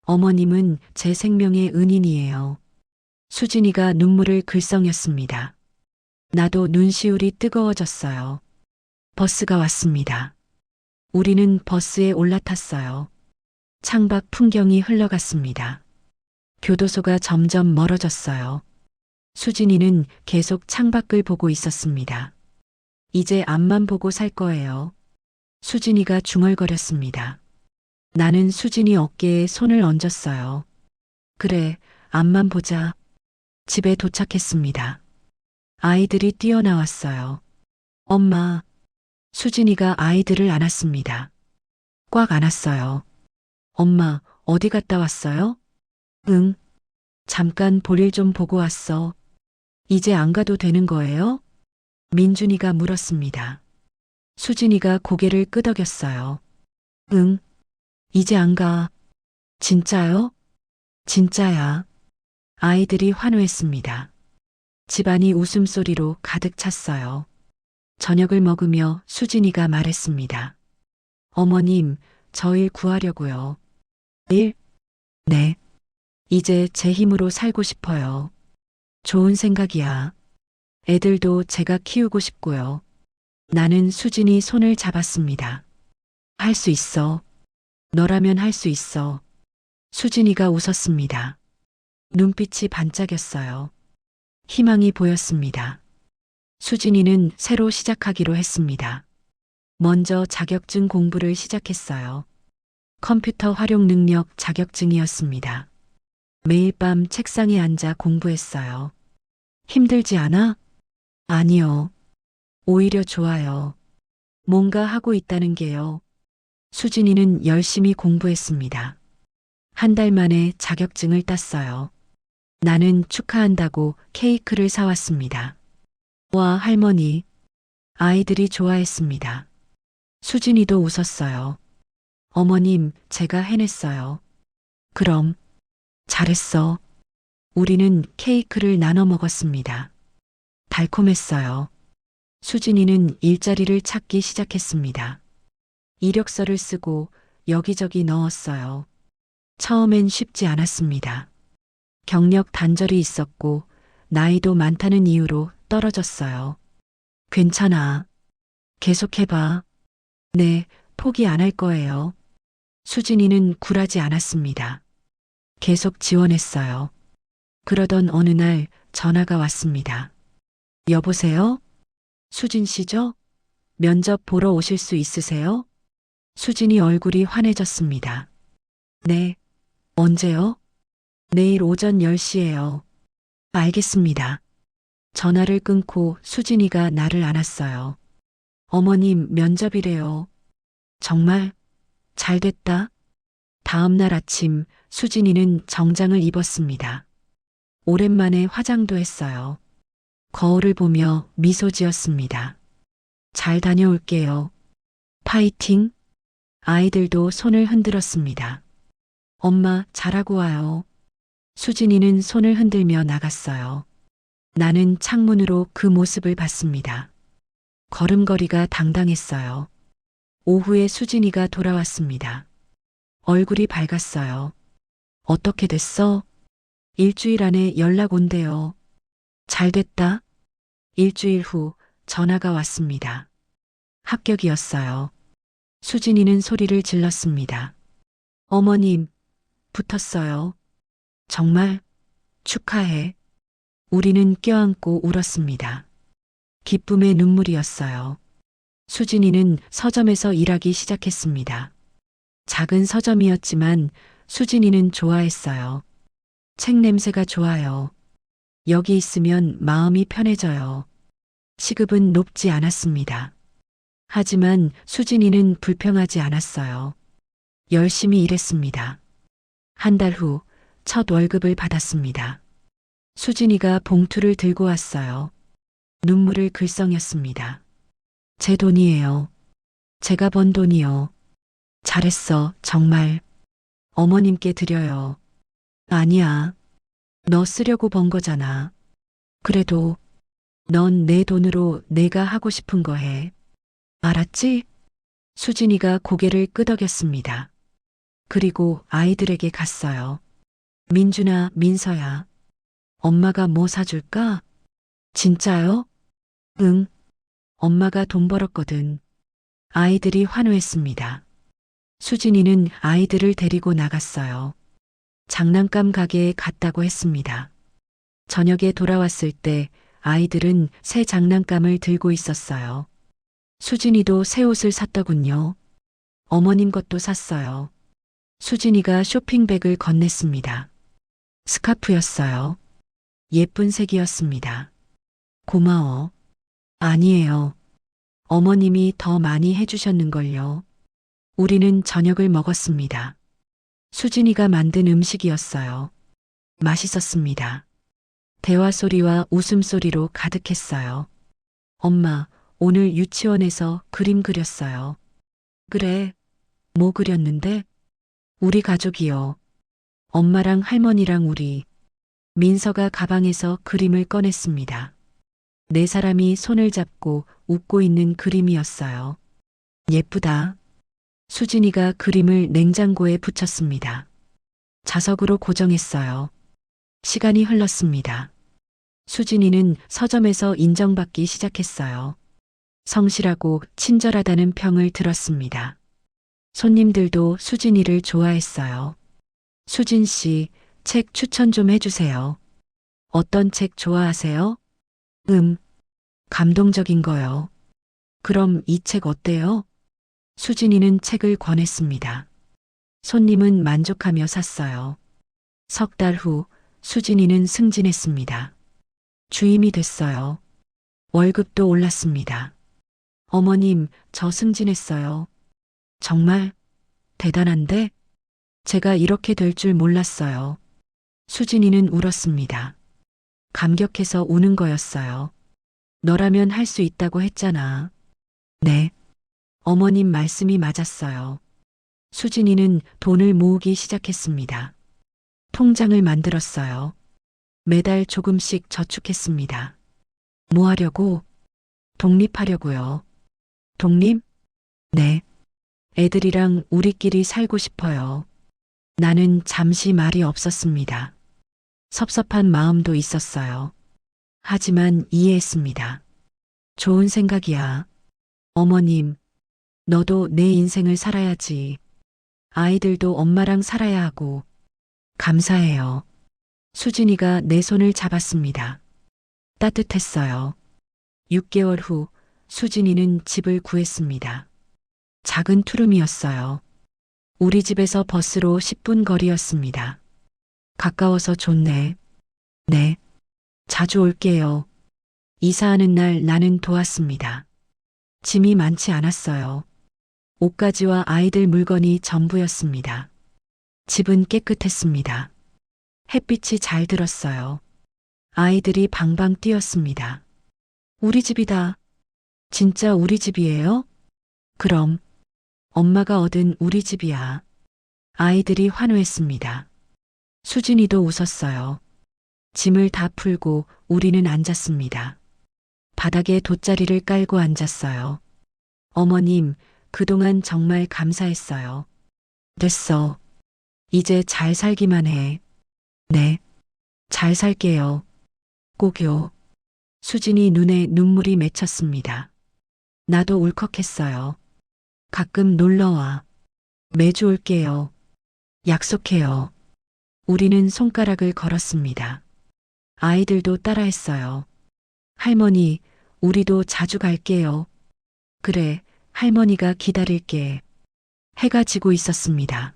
어머님은 제 생명의 은인이에요. 수진이가 눈물을 글썽였습니다. 나도 눈시울이 뜨거워졌어요. 버스가 왔습니다. 우리는 버스에 올라탔어요. 창밖 풍경이 흘러갔습니다. 교도소가 점점 멀어졌어요. 수진이는 계속 창밖을 보고 있었습니다. 이제 앞만 보고 살 거예요. 수진이가 중얼거렸습니다. 나는 수진이 어깨에 손을 얹었어요. 그래, 앞만 보자. 집에 도착했습니다. 아이들이 뛰어나왔어요. 엄마. 수진이가 아이들을 안았습니다. 꽉 안았어요. 엄마, 어디 갔다 왔어요? 응. 잠깐 볼일 좀 보고 왔어. 이제 안 가도 되는 거예요? 민준이가 물었습니다. 수진이가 고개를 끄덕였어요. 응. 이제 안 가. 진짜요? 진짜야. 아이들이 환호했습니다. 집안이 웃음소리로 가득 찼어요. 저녁을 먹으며 수진이가 말했습니다. 어머님, 저 일 구하려고요. 일? 네. 이제 제 힘으로 살고 싶어요. 좋은 생각이야. 애들도 제가 키우고 싶고요. 나는 수진이 손을 잡았습니다. 할 수 있어. 너라면 할 수 있어. 수진이가 웃었습니다. 눈빛이 반짝였어요. 희망이 보였습니다. 수진이는 새로 시작하기로 했습니다. 먼저 자격증 공부를 시작했어요. 컴퓨터 활용 능력 자격증이었습니다. 매일 밤 책상에 앉아 공부했어요. 힘들지 않아? 아니요. 오히려 좋아요. 뭔가 하고 있다는 게요. 수진이는 열심히 공부했습니다. 한 달 만에 자격증을 땄어요. 나는 축하한다고 케이크를 사왔습니다. 와, 할머니. 아이들이 좋아했습니다. 수진이도 웃었어요. 어머님, 제가 해냈어요. 그럼, 잘했어. 우리는 케이크를 나눠 먹었습니다. 달콤했어요. 수진이는 일자리를 찾기 시작했습니다. 이력서를 쓰고 여기저기 넣었어요. 처음엔 쉽지 않았습니다. 경력 단절이 있었고 나이도 많다는 이유로 떨어졌어요. 괜찮아. 계속해봐. 네, 포기 안 할 거예요. 수진이는 굴하지 않았습니다. 계속 지원했어요. 그러던 어느 날 전화가 왔습니다. 여보세요? 수진 씨죠? 면접 보러 오실 수 있으세요? 수진이 얼굴이 환해졌습니다. 네. 언제요? 내일 오전 10시에요. 알겠습니다. 전화를 끊고 수진이가 나를 안았어요. 어머님 면접이래요. 정말? 잘 됐다. 다음 날 아침 수진이는 정장을 입었습니다. 오랜만에 화장도 했어요. 거울을 보며 미소 지었습니다. 잘 다녀올게요. 파이팅! 아이들도 손을 흔들었습니다. 엄마, 잘하고 와요. 수진이는 손을 흔들며 나갔어요. 나는 창문으로 그 모습을 봤습니다. 걸음걸이가 당당했어요. 오후에 수진이가 돌아왔습니다. 얼굴이 밝았어요. 어떻게 됐어? 일주일 안에 연락 온대요. 잘 됐다. 일주일 후 전화가 왔습니다. 합격이었어요. 수진이는 소리를 질렀습니다. 어머님, 붙었어요. 정말 축하해. 우리는 껴안고 울었습니다. 기쁨의 눈물이었어요. 수진이는 서점에서 일하기 시작했습니다. 작은 서점이었지만 수진이는 좋아했어요. 책 냄새가 좋아요. 여기 있으면 마음이 편해져요. 시급은 높지 않았습니다. 하지만 수진이는 불평하지 않았어요. 열심히 일했습니다. 한 달 후 첫 월급을 받았습니다. 수진이가 봉투를 들고 왔어요. 눈물을 글썽였습니다. 제 돈이에요. 제가 번 돈이요. 잘했어, 정말. 어머님께 드려요. 아니야. 너 쓰려고 번 거잖아. 그래도 넌 내 돈으로 내가 하고 싶은 거 해. 알았지? 수진이가 고개를 끄덕였습니다. 그리고 아이들에게 갔어요. 민준아, 민서야. 엄마가 뭐 사줄까? 진짜요? 응. 엄마가 돈 벌었거든. 아이들이 환호했습니다. 수진이는 아이들을 데리고 나갔어요. 장난감 가게에 갔다고 했습니다. 저녁에 돌아왔을 때 아이들은 새 장난감을 들고 있었어요. 수진이도 새 옷을 샀더군요. 어머님 것도 샀어요. 수진이가 쇼핑백을 건넸습니다. 스카프였어요. 예쁜 색이었습니다. 고마워. 아니에요. 어머님이 더 많이 해주셨는걸요. 우리는 저녁을 먹었습니다. 수진이가 만든 음식이었어요. 맛있었습니다. 대화 소리와 웃음소리로 가득했어요. 엄마, 오늘 유치원에서 그림 그렸어요. 그래. 뭐 그렸는데? 우리 가족이요. 엄마랑 할머니랑 우리. 민서가 가방에서 그림을 꺼냈습니다. 네 사람이 손을 잡고 웃고 있는 그림이었어요. 예쁘다. 수진이가 그림을 냉장고에 붙였습니다. 자석으로 고정했어요. 시간이 흘렀습니다. 수진이는 서점에서 인정받기 시작했어요. 성실하고 친절하다는 평을 들었습니다. 손님들도 수진이를 좋아했어요. 수진 씨, 책 추천 좀 해주세요. 어떤 책 좋아하세요? 감동적인 거요. 그럼 이 책 어때요? 수진이는 책을 권했습니다. 손님은 만족하며 샀어요. 석 달 후 수진이는 승진했습니다. 주임이 됐어요. 월급도 올랐습니다. 어머님, 저 승진했어요. 정말 대단한데? 제가 이렇게 될 줄 몰랐어요. 수진이는 울었습니다. 감격해서 우는 거였어요. 너라면 할 수 있다고 했잖아. 네. 어머님 말씀이 맞았어요. 수진이는 돈을 모으기 시작했습니다. 통장을 만들었어요. 매달 조금씩 저축했습니다. 뭐 하려고? 독립하려고요. 독립? 네. 애들이랑 우리끼리 살고 싶어요. 나는 잠시 말이 없었습니다. 섭섭한 마음도 있었어요. 하지만 이해했습니다. 좋은 생각이야. 어머님, 너도 내 인생을 살아야지. 아이들도 엄마랑 살아야 하고. 감사해요. 수진이가 내 손을 잡았습니다. 따뜻했어요. 6개월 후 수진이는 집을 구했습니다. 작은 투룸이었어요. 우리 집에서 버스로 10분 거리였습니다. 가까워서 좋네. 네. 자주 올게요. 이사하는 날 나는 도왔습니다. 짐이 많지 않았어요. 옷가지와 아이들 물건이 전부였습니다. 집은 깨끗했습니다. 햇빛이 잘 들었어요. 아이들이 방방 뛰었습니다. 우리 집이다. 진짜 우리 집이에요? 그럼 엄마가 얻은 우리 집이야. 아이들이 환호했습니다. 수진이도 웃었어요. 짐을 다 풀고 우리는 앉았습니다. 바닥에 돗자리를 깔고 앉았어요. 어머님, 그동안 정말 감사했어요. 됐어. 이제 잘 살기만 해. 네. 잘 살게요. 꼭요. 수진이 눈에 눈물이 맺혔습니다. 나도 울컥했어요. 가끔 놀러와. 매주 올게요. 약속해요. 우리는 손가락을 걸었습니다. 아이들도 따라했어요. 할머니, 우리도 자주 갈게요. 그래, 할머니가 기다릴게. 해가 지고 있었습니다.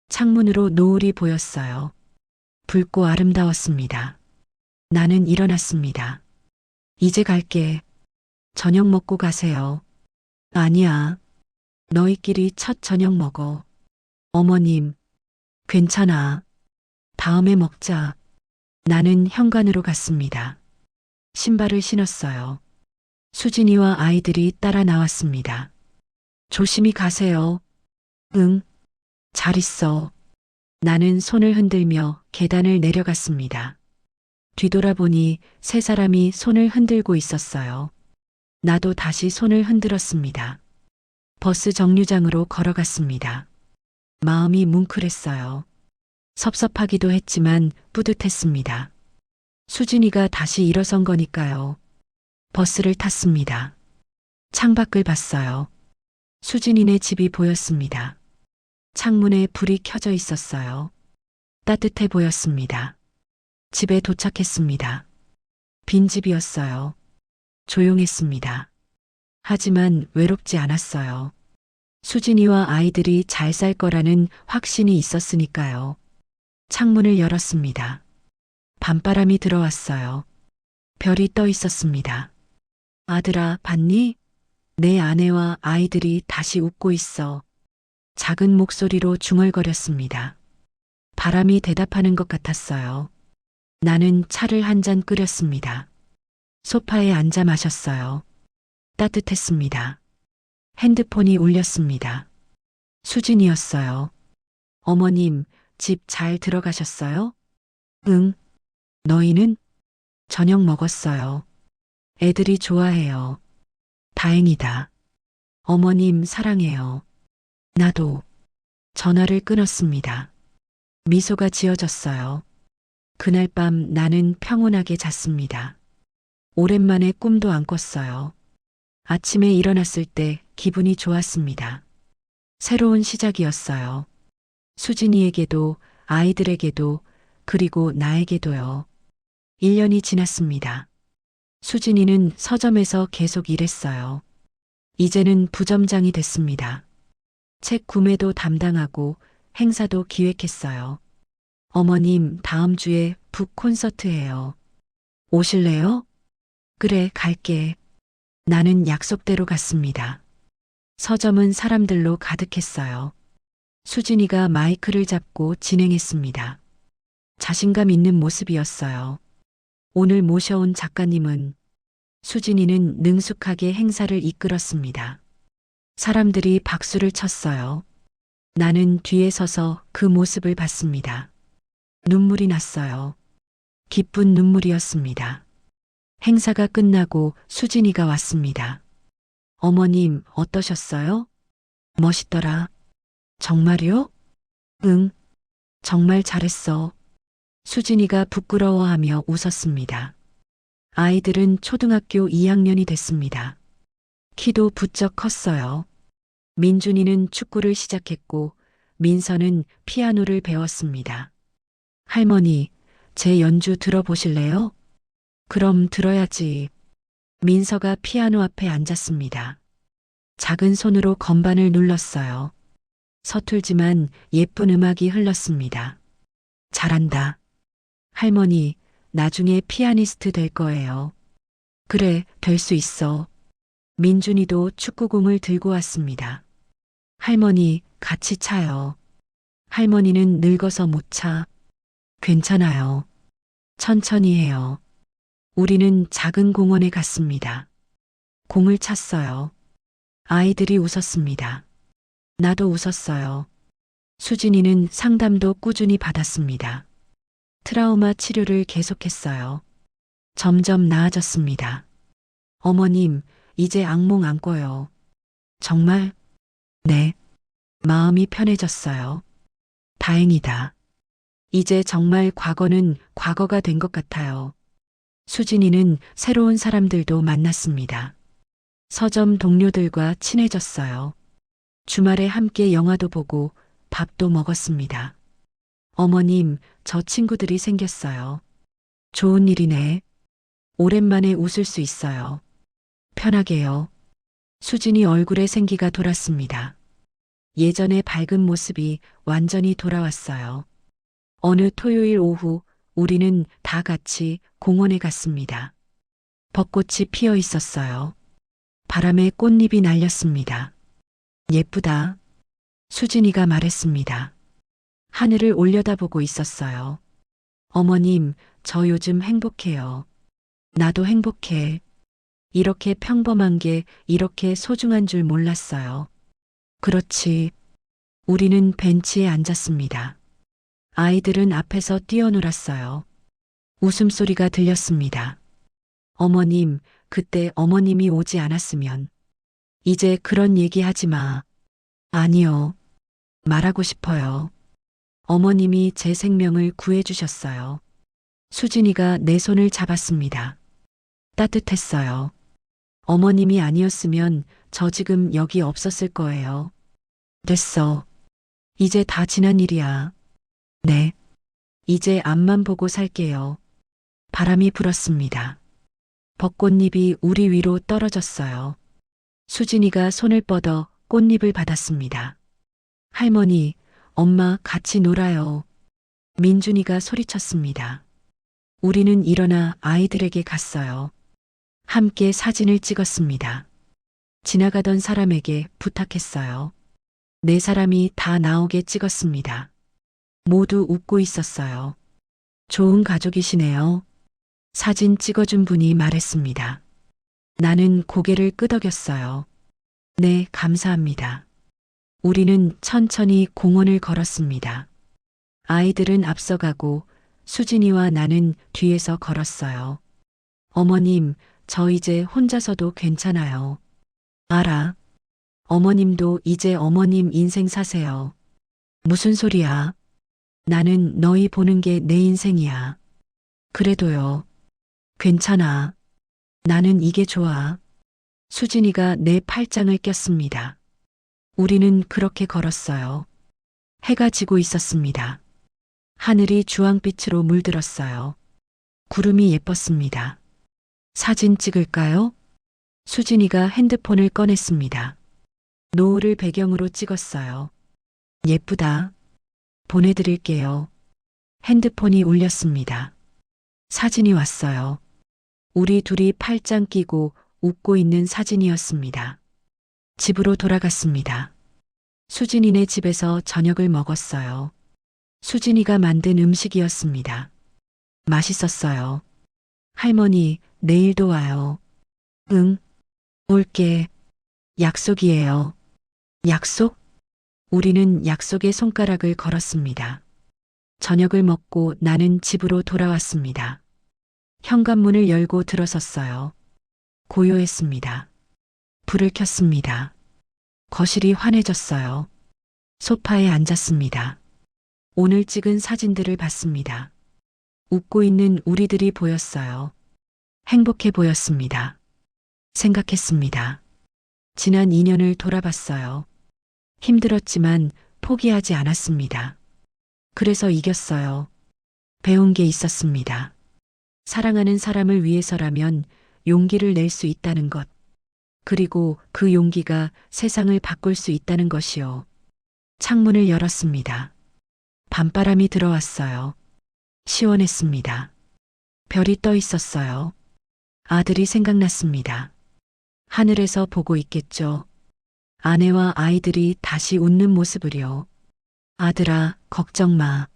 창문으로 노을이 보였어요. 붉고 아름다웠습니다. 나는 일어났습니다. 이제 갈게. 저녁 먹고 가세요. 아니야. 너희끼리 첫 저녁 먹어. 어머님, 괜찮아. 다음에 먹자. 나는 현관으로 갔습니다. 신발을 신었어요. 수진이와 아이들이 따라 나왔습니다. 조심히 가세요. 응. 잘 있어. 나는 손을 흔들며 계단을 내려갔습니다. 뒤돌아보니 세 사람이 손을 흔들고 있었어요. 나도 다시 손을 흔들었습니다. 버스 정류장으로 걸어갔습니다. 마음이 뭉클했어요. 섭섭하기도 했지만 뿌듯했습니다. 수진이가 다시 일어선 거니까요. 버스를 탔습니다. 창밖을 봤어요. 수진이네 집이 보였습니다. 창문에 불이 켜져 있었어요. 따뜻해 보였습니다. 집에 도착했습니다. 빈집이었어요. 조용했습니다. 하지만 외롭지 않았어요. 수진이와 아이들이 잘 살 거라는 확신이 있었으니까요. 창문을 열었습니다. 밤바람이 들어왔어요. 별이 떠 있었습니다. 아들아, 봤니? 내 아내와 아이들이 다시 웃고 있어. 작은 목소리로 중얼거렸습니다. 바람이 대답하는 것 같았어요. 나는 차를 한 잔 끓였습니다. 소파에 앉아 마셨어요. 따뜻했습니다. 핸드폰이 울렸습니다. 수진이었어요. 어머님, 집 잘 들어가셨어요? 응. 너희는? 저녁 먹었어요. 애들이 좋아해요. 다행이다. 어머님 사랑해요. 나도. 전화를 끊었습니다. 미소가 지어졌어요. 그날 밤 나는 평온하게 잤습니다. 오랜만에 꿈도 안 꿨어요. 아침에 일어났을 때 기분이 좋았습니다. 새로운 시작이었어요. 수진이에게도, 아이들에게도, 그리고 나에게도요. 1년이 지났습니다. 수진이는 서점에서 계속 일했어요. 이제는 부점장이 됐습니다. 책 구매도 담당하고 행사도 기획했어요. 어머님, 다음 주에 북 콘서트예요. 오실래요? 그래, 갈게. 나는 약속대로 갔습니다. 서점은 사람들로 가득했어요. 수진이가 마이크를 잡고 진행했습니다. 자신감 있는 모습이었어요. 오늘 모셔온 작가님은 수진이는 능숙하게 행사를 이끌었습니다. 사람들이 박수를 쳤어요. 나는 뒤에 서서 그 모습을 봤습니다. 눈물이 났어요. 기쁜 눈물이었습니다. 행사가 끝나고 수진이가 왔습니다. 어머님, 어떠셨어요? 멋있더라. 정말요? 응, 정말 잘했어. 수진이가 부끄러워하며 웃었습니다. 아이들은 초등학교 2학년이 됐습니다. 키도 부쩍 컸어요. 민준이는 축구를 시작했고 민서는 피아노를 배웠습니다. 할머니, 제 연주 들어보실래요? 그럼 들어야지. 민서가 피아노 앞에 앉았습니다. 작은 손으로 건반을 눌렀어요. 서툴지만 예쁜 음악이 흘렀습니다. 잘한다. 할머니, 나중에 피아니스트 될 거예요. 그래, 될 수 있어. 민준이도 축구공을 들고 왔습니다. 할머니, 같이 차요. 할머니는 늙어서 못 차. 괜찮아요. 천천히 해요. 우리는 작은 공원에 갔습니다. 공을 찼어요. 아이들이 웃었습니다. 나도 웃었어요. 수진이는 상담도 꾸준히 받았습니다. 트라우마 치료를 계속했어요. 점점 나아졌습니다. 어머님, 이제 악몽 안 꿔요. 정말? 네. 마음이 편해졌어요. 다행이다. 이제 정말 과거는 과거가 된 것 같아요. 수진이는 새로운 사람들도 만났습니다. 서점 동료들과 친해졌어요. 주말에 함께 영화도 보고 밥도 먹었습니다. 어머님, 저 친구들이 생겼어요. 좋은 일이네. 오랜만에 웃을 수 있어요. 편하게요. 수진이 얼굴에 생기가 돌았습니다. 예전의 밝은 모습이 완전히 돌아왔어요. 어느 토요일 오후 우리는 다 같이 공원에 갔습니다. 벚꽃이 피어 있었어요. 바람에 꽃잎이 날렸습니다. 예쁘다. 수진이가 말했습니다. 하늘을 올려다보고 있었어요. 어머님, 저 요즘 행복해요. 나도 행복해. 이렇게 평범한 게 이렇게 소중한 줄 몰랐어요. 그렇지. 우리는 벤치에 앉았습니다. 아이들은 앞에서 뛰어놀았어요. 웃음소리가 들렸습니다. 어머님, 그때 어머님이 오지 않았으면. 이제 그런 얘기 하지 마. 아니요. 말하고 싶어요. 어머님이 제 생명을 구해주셨어요. 수진이가 내 손을 잡았습니다. 따뜻했어요. 어머님이 아니었으면 저 지금 여기 없었을 거예요. 됐어. 이제 다 지난 일이야. 네. 이제 앞만 보고 살게요. 바람이 불었습니다. 벚꽃잎이 우리 위로 떨어졌어요. 수진이가 손을 뻗어 꽃잎을 받았습니다. 할머니, 엄마 같이 놀아요. 민준이가 소리쳤습니다. 우리는 일어나 아이들에게 갔어요. 함께 사진을 찍었습니다. 지나가던 사람에게 부탁했어요. 네 사람이 다 나오게 찍었습니다. 모두 웃고 있었어요. 좋은 가족이시네요. 사진 찍어준 분이 말했습니다. 나는 고개를 끄덕였어요. 네, 감사합니다. 우리는 천천히 공원을 걸었습니다. 아이들은 앞서가고 수진이와 나는 뒤에서 걸었어요. 어머님, 저 이제 혼자서도 괜찮아요. 알아. 어머님도 이제 어머님 인생 사세요. 무슨 소리야? 나는 너희 보는 게 내 인생이야. 그래도요. 괜찮아. 나는 이게 좋아. 수진이가 내 팔짱을 꼈습니다. 우리는 그렇게 걸었어요. 해가 지고 있었습니다. 하늘이 주황빛으로 물들었어요. 구름이 예뻤습니다. 사진 찍을까요? 수진이가 핸드폰을 꺼냈습니다. 노을을 배경으로 찍었어요. 예쁘다. 보내드릴게요. 핸드폰이 울렸습니다. 사진이 왔어요. 우리 둘이 팔짱 끼고 웃고 있는 사진이었습니다. 집으로 돌아갔습니다. 수진이네 집에서 저녁을 먹었어요. 수진이가 만든 음식이었습니다. 맛있었어요. 할머니, 내일도 와요. 응, 올게. 약속이에요. 약속? 우리는 약속의 손가락을 걸었습니다. 저녁을 먹고 나는 집으로 돌아왔습니다. 현관문을 열고 들어섰어요. 고요했습니다. 불을 켰습니다. 거실이 환해졌어요. 소파에 앉았습니다. 오늘 찍은 사진들을 봤습니다. 웃고 있는 우리들이 보였어요. 행복해 보였습니다. 생각했습니다. 지난 2년을 돌아봤어요. 힘들었지만 포기하지 않았습니다. 그래서 이겼어요. 배운 게 있었습니다. 사랑하는 사람을 위해서라면 용기를 낼 수 있다는 것. 그리고 그 용기가 세상을 바꿀 수 있다는 것이요. 창문을 열었습니다. 밤바람이 들어왔어요. 시원했습니다. 별이 떠 있었어요. 아들이 생각났습니다. 하늘에서 보고 있겠죠. 아내와 아이들이 다시 웃는 모습을요. 아들아, 걱정 마.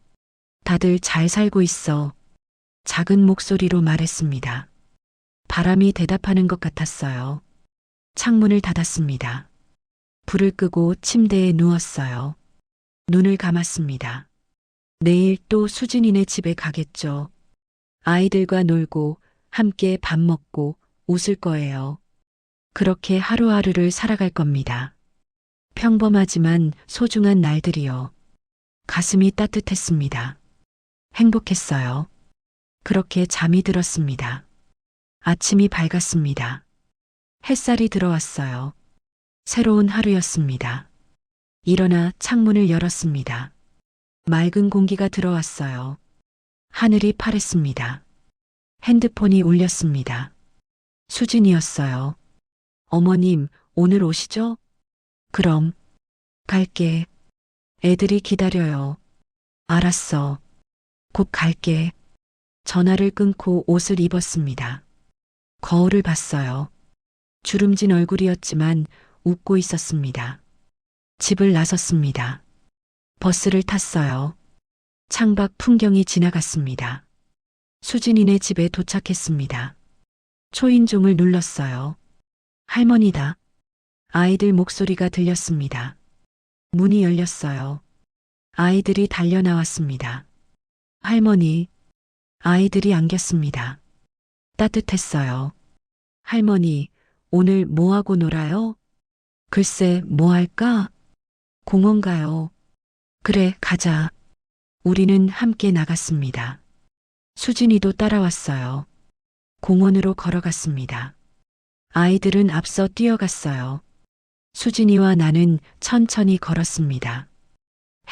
다들 잘 살고 있어. 작은 목소리로 말했습니다. 바람이 대답하는 것 같았어요. 창문을 닫았습니다. 불을 끄고 침대에 누웠어요. 눈을 감았습니다. 내일 또 수진이네 집에 가겠죠. 아이들과 놀고 함께 밥 먹고 웃을 거예요. 그렇게 하루하루를 살아갈 겁니다. 평범하지만 소중한 날들이요. 가슴이 따뜻했습니다. 행복했어요. 그렇게 잠이 들었습니다. 아침이 밝았습니다. 햇살이 들어왔어요. 새로운 하루였습니다. 일어나 창문을 열었습니다. 맑은 공기가 들어왔어요. 하늘이 파랬습니다. 핸드폰이 울렸습니다. 수진이었어요. 어머님, 오늘 오시죠? 그럼, 갈게. 애들이 기다려요. 알았어. 곧 갈게. 전화를 끊고 옷을 입었습니다. 거울을 봤어요. 주름진 얼굴이었지만 웃고 있었습니다. 집을 나섰습니다. 버스를 탔어요. 창밖 풍경이 지나갔습니다. 수진이네 집에 도착했습니다. 초인종을 눌렀어요. 할머니다. 아이들 목소리가 들렸습니다. 문이 열렸어요. 아이들이 달려 나왔습니다. 할머니. 아이들이 안겼습니다. 따뜻했어요. 할머니, 오늘 뭐 하고 놀아요? 글쎄, 뭐 할까? 공원 가요. 그래, 가자. 우리는 함께 나갔습니다. 수진이도 따라왔어요. 공원으로 걸어갔습니다. 아이들은 앞서 뛰어갔어요. 수진이와 나는 천천히 걸었습니다.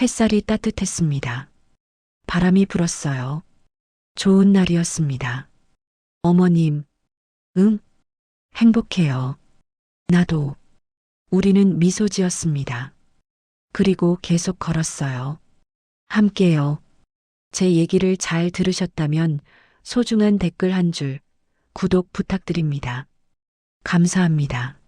햇살이 따뜻했습니다. 바람이 불었어요. 좋은 날이었습니다. 어머님, 응? 행복해요. 나도. 우리는 미소 지었습니다. 그리고 계속 걸었어요. 함께요. 제 얘기를 잘 들으셨다면 소중한 댓글 한 줄, 구독 부탁드립니다. 감사합니다.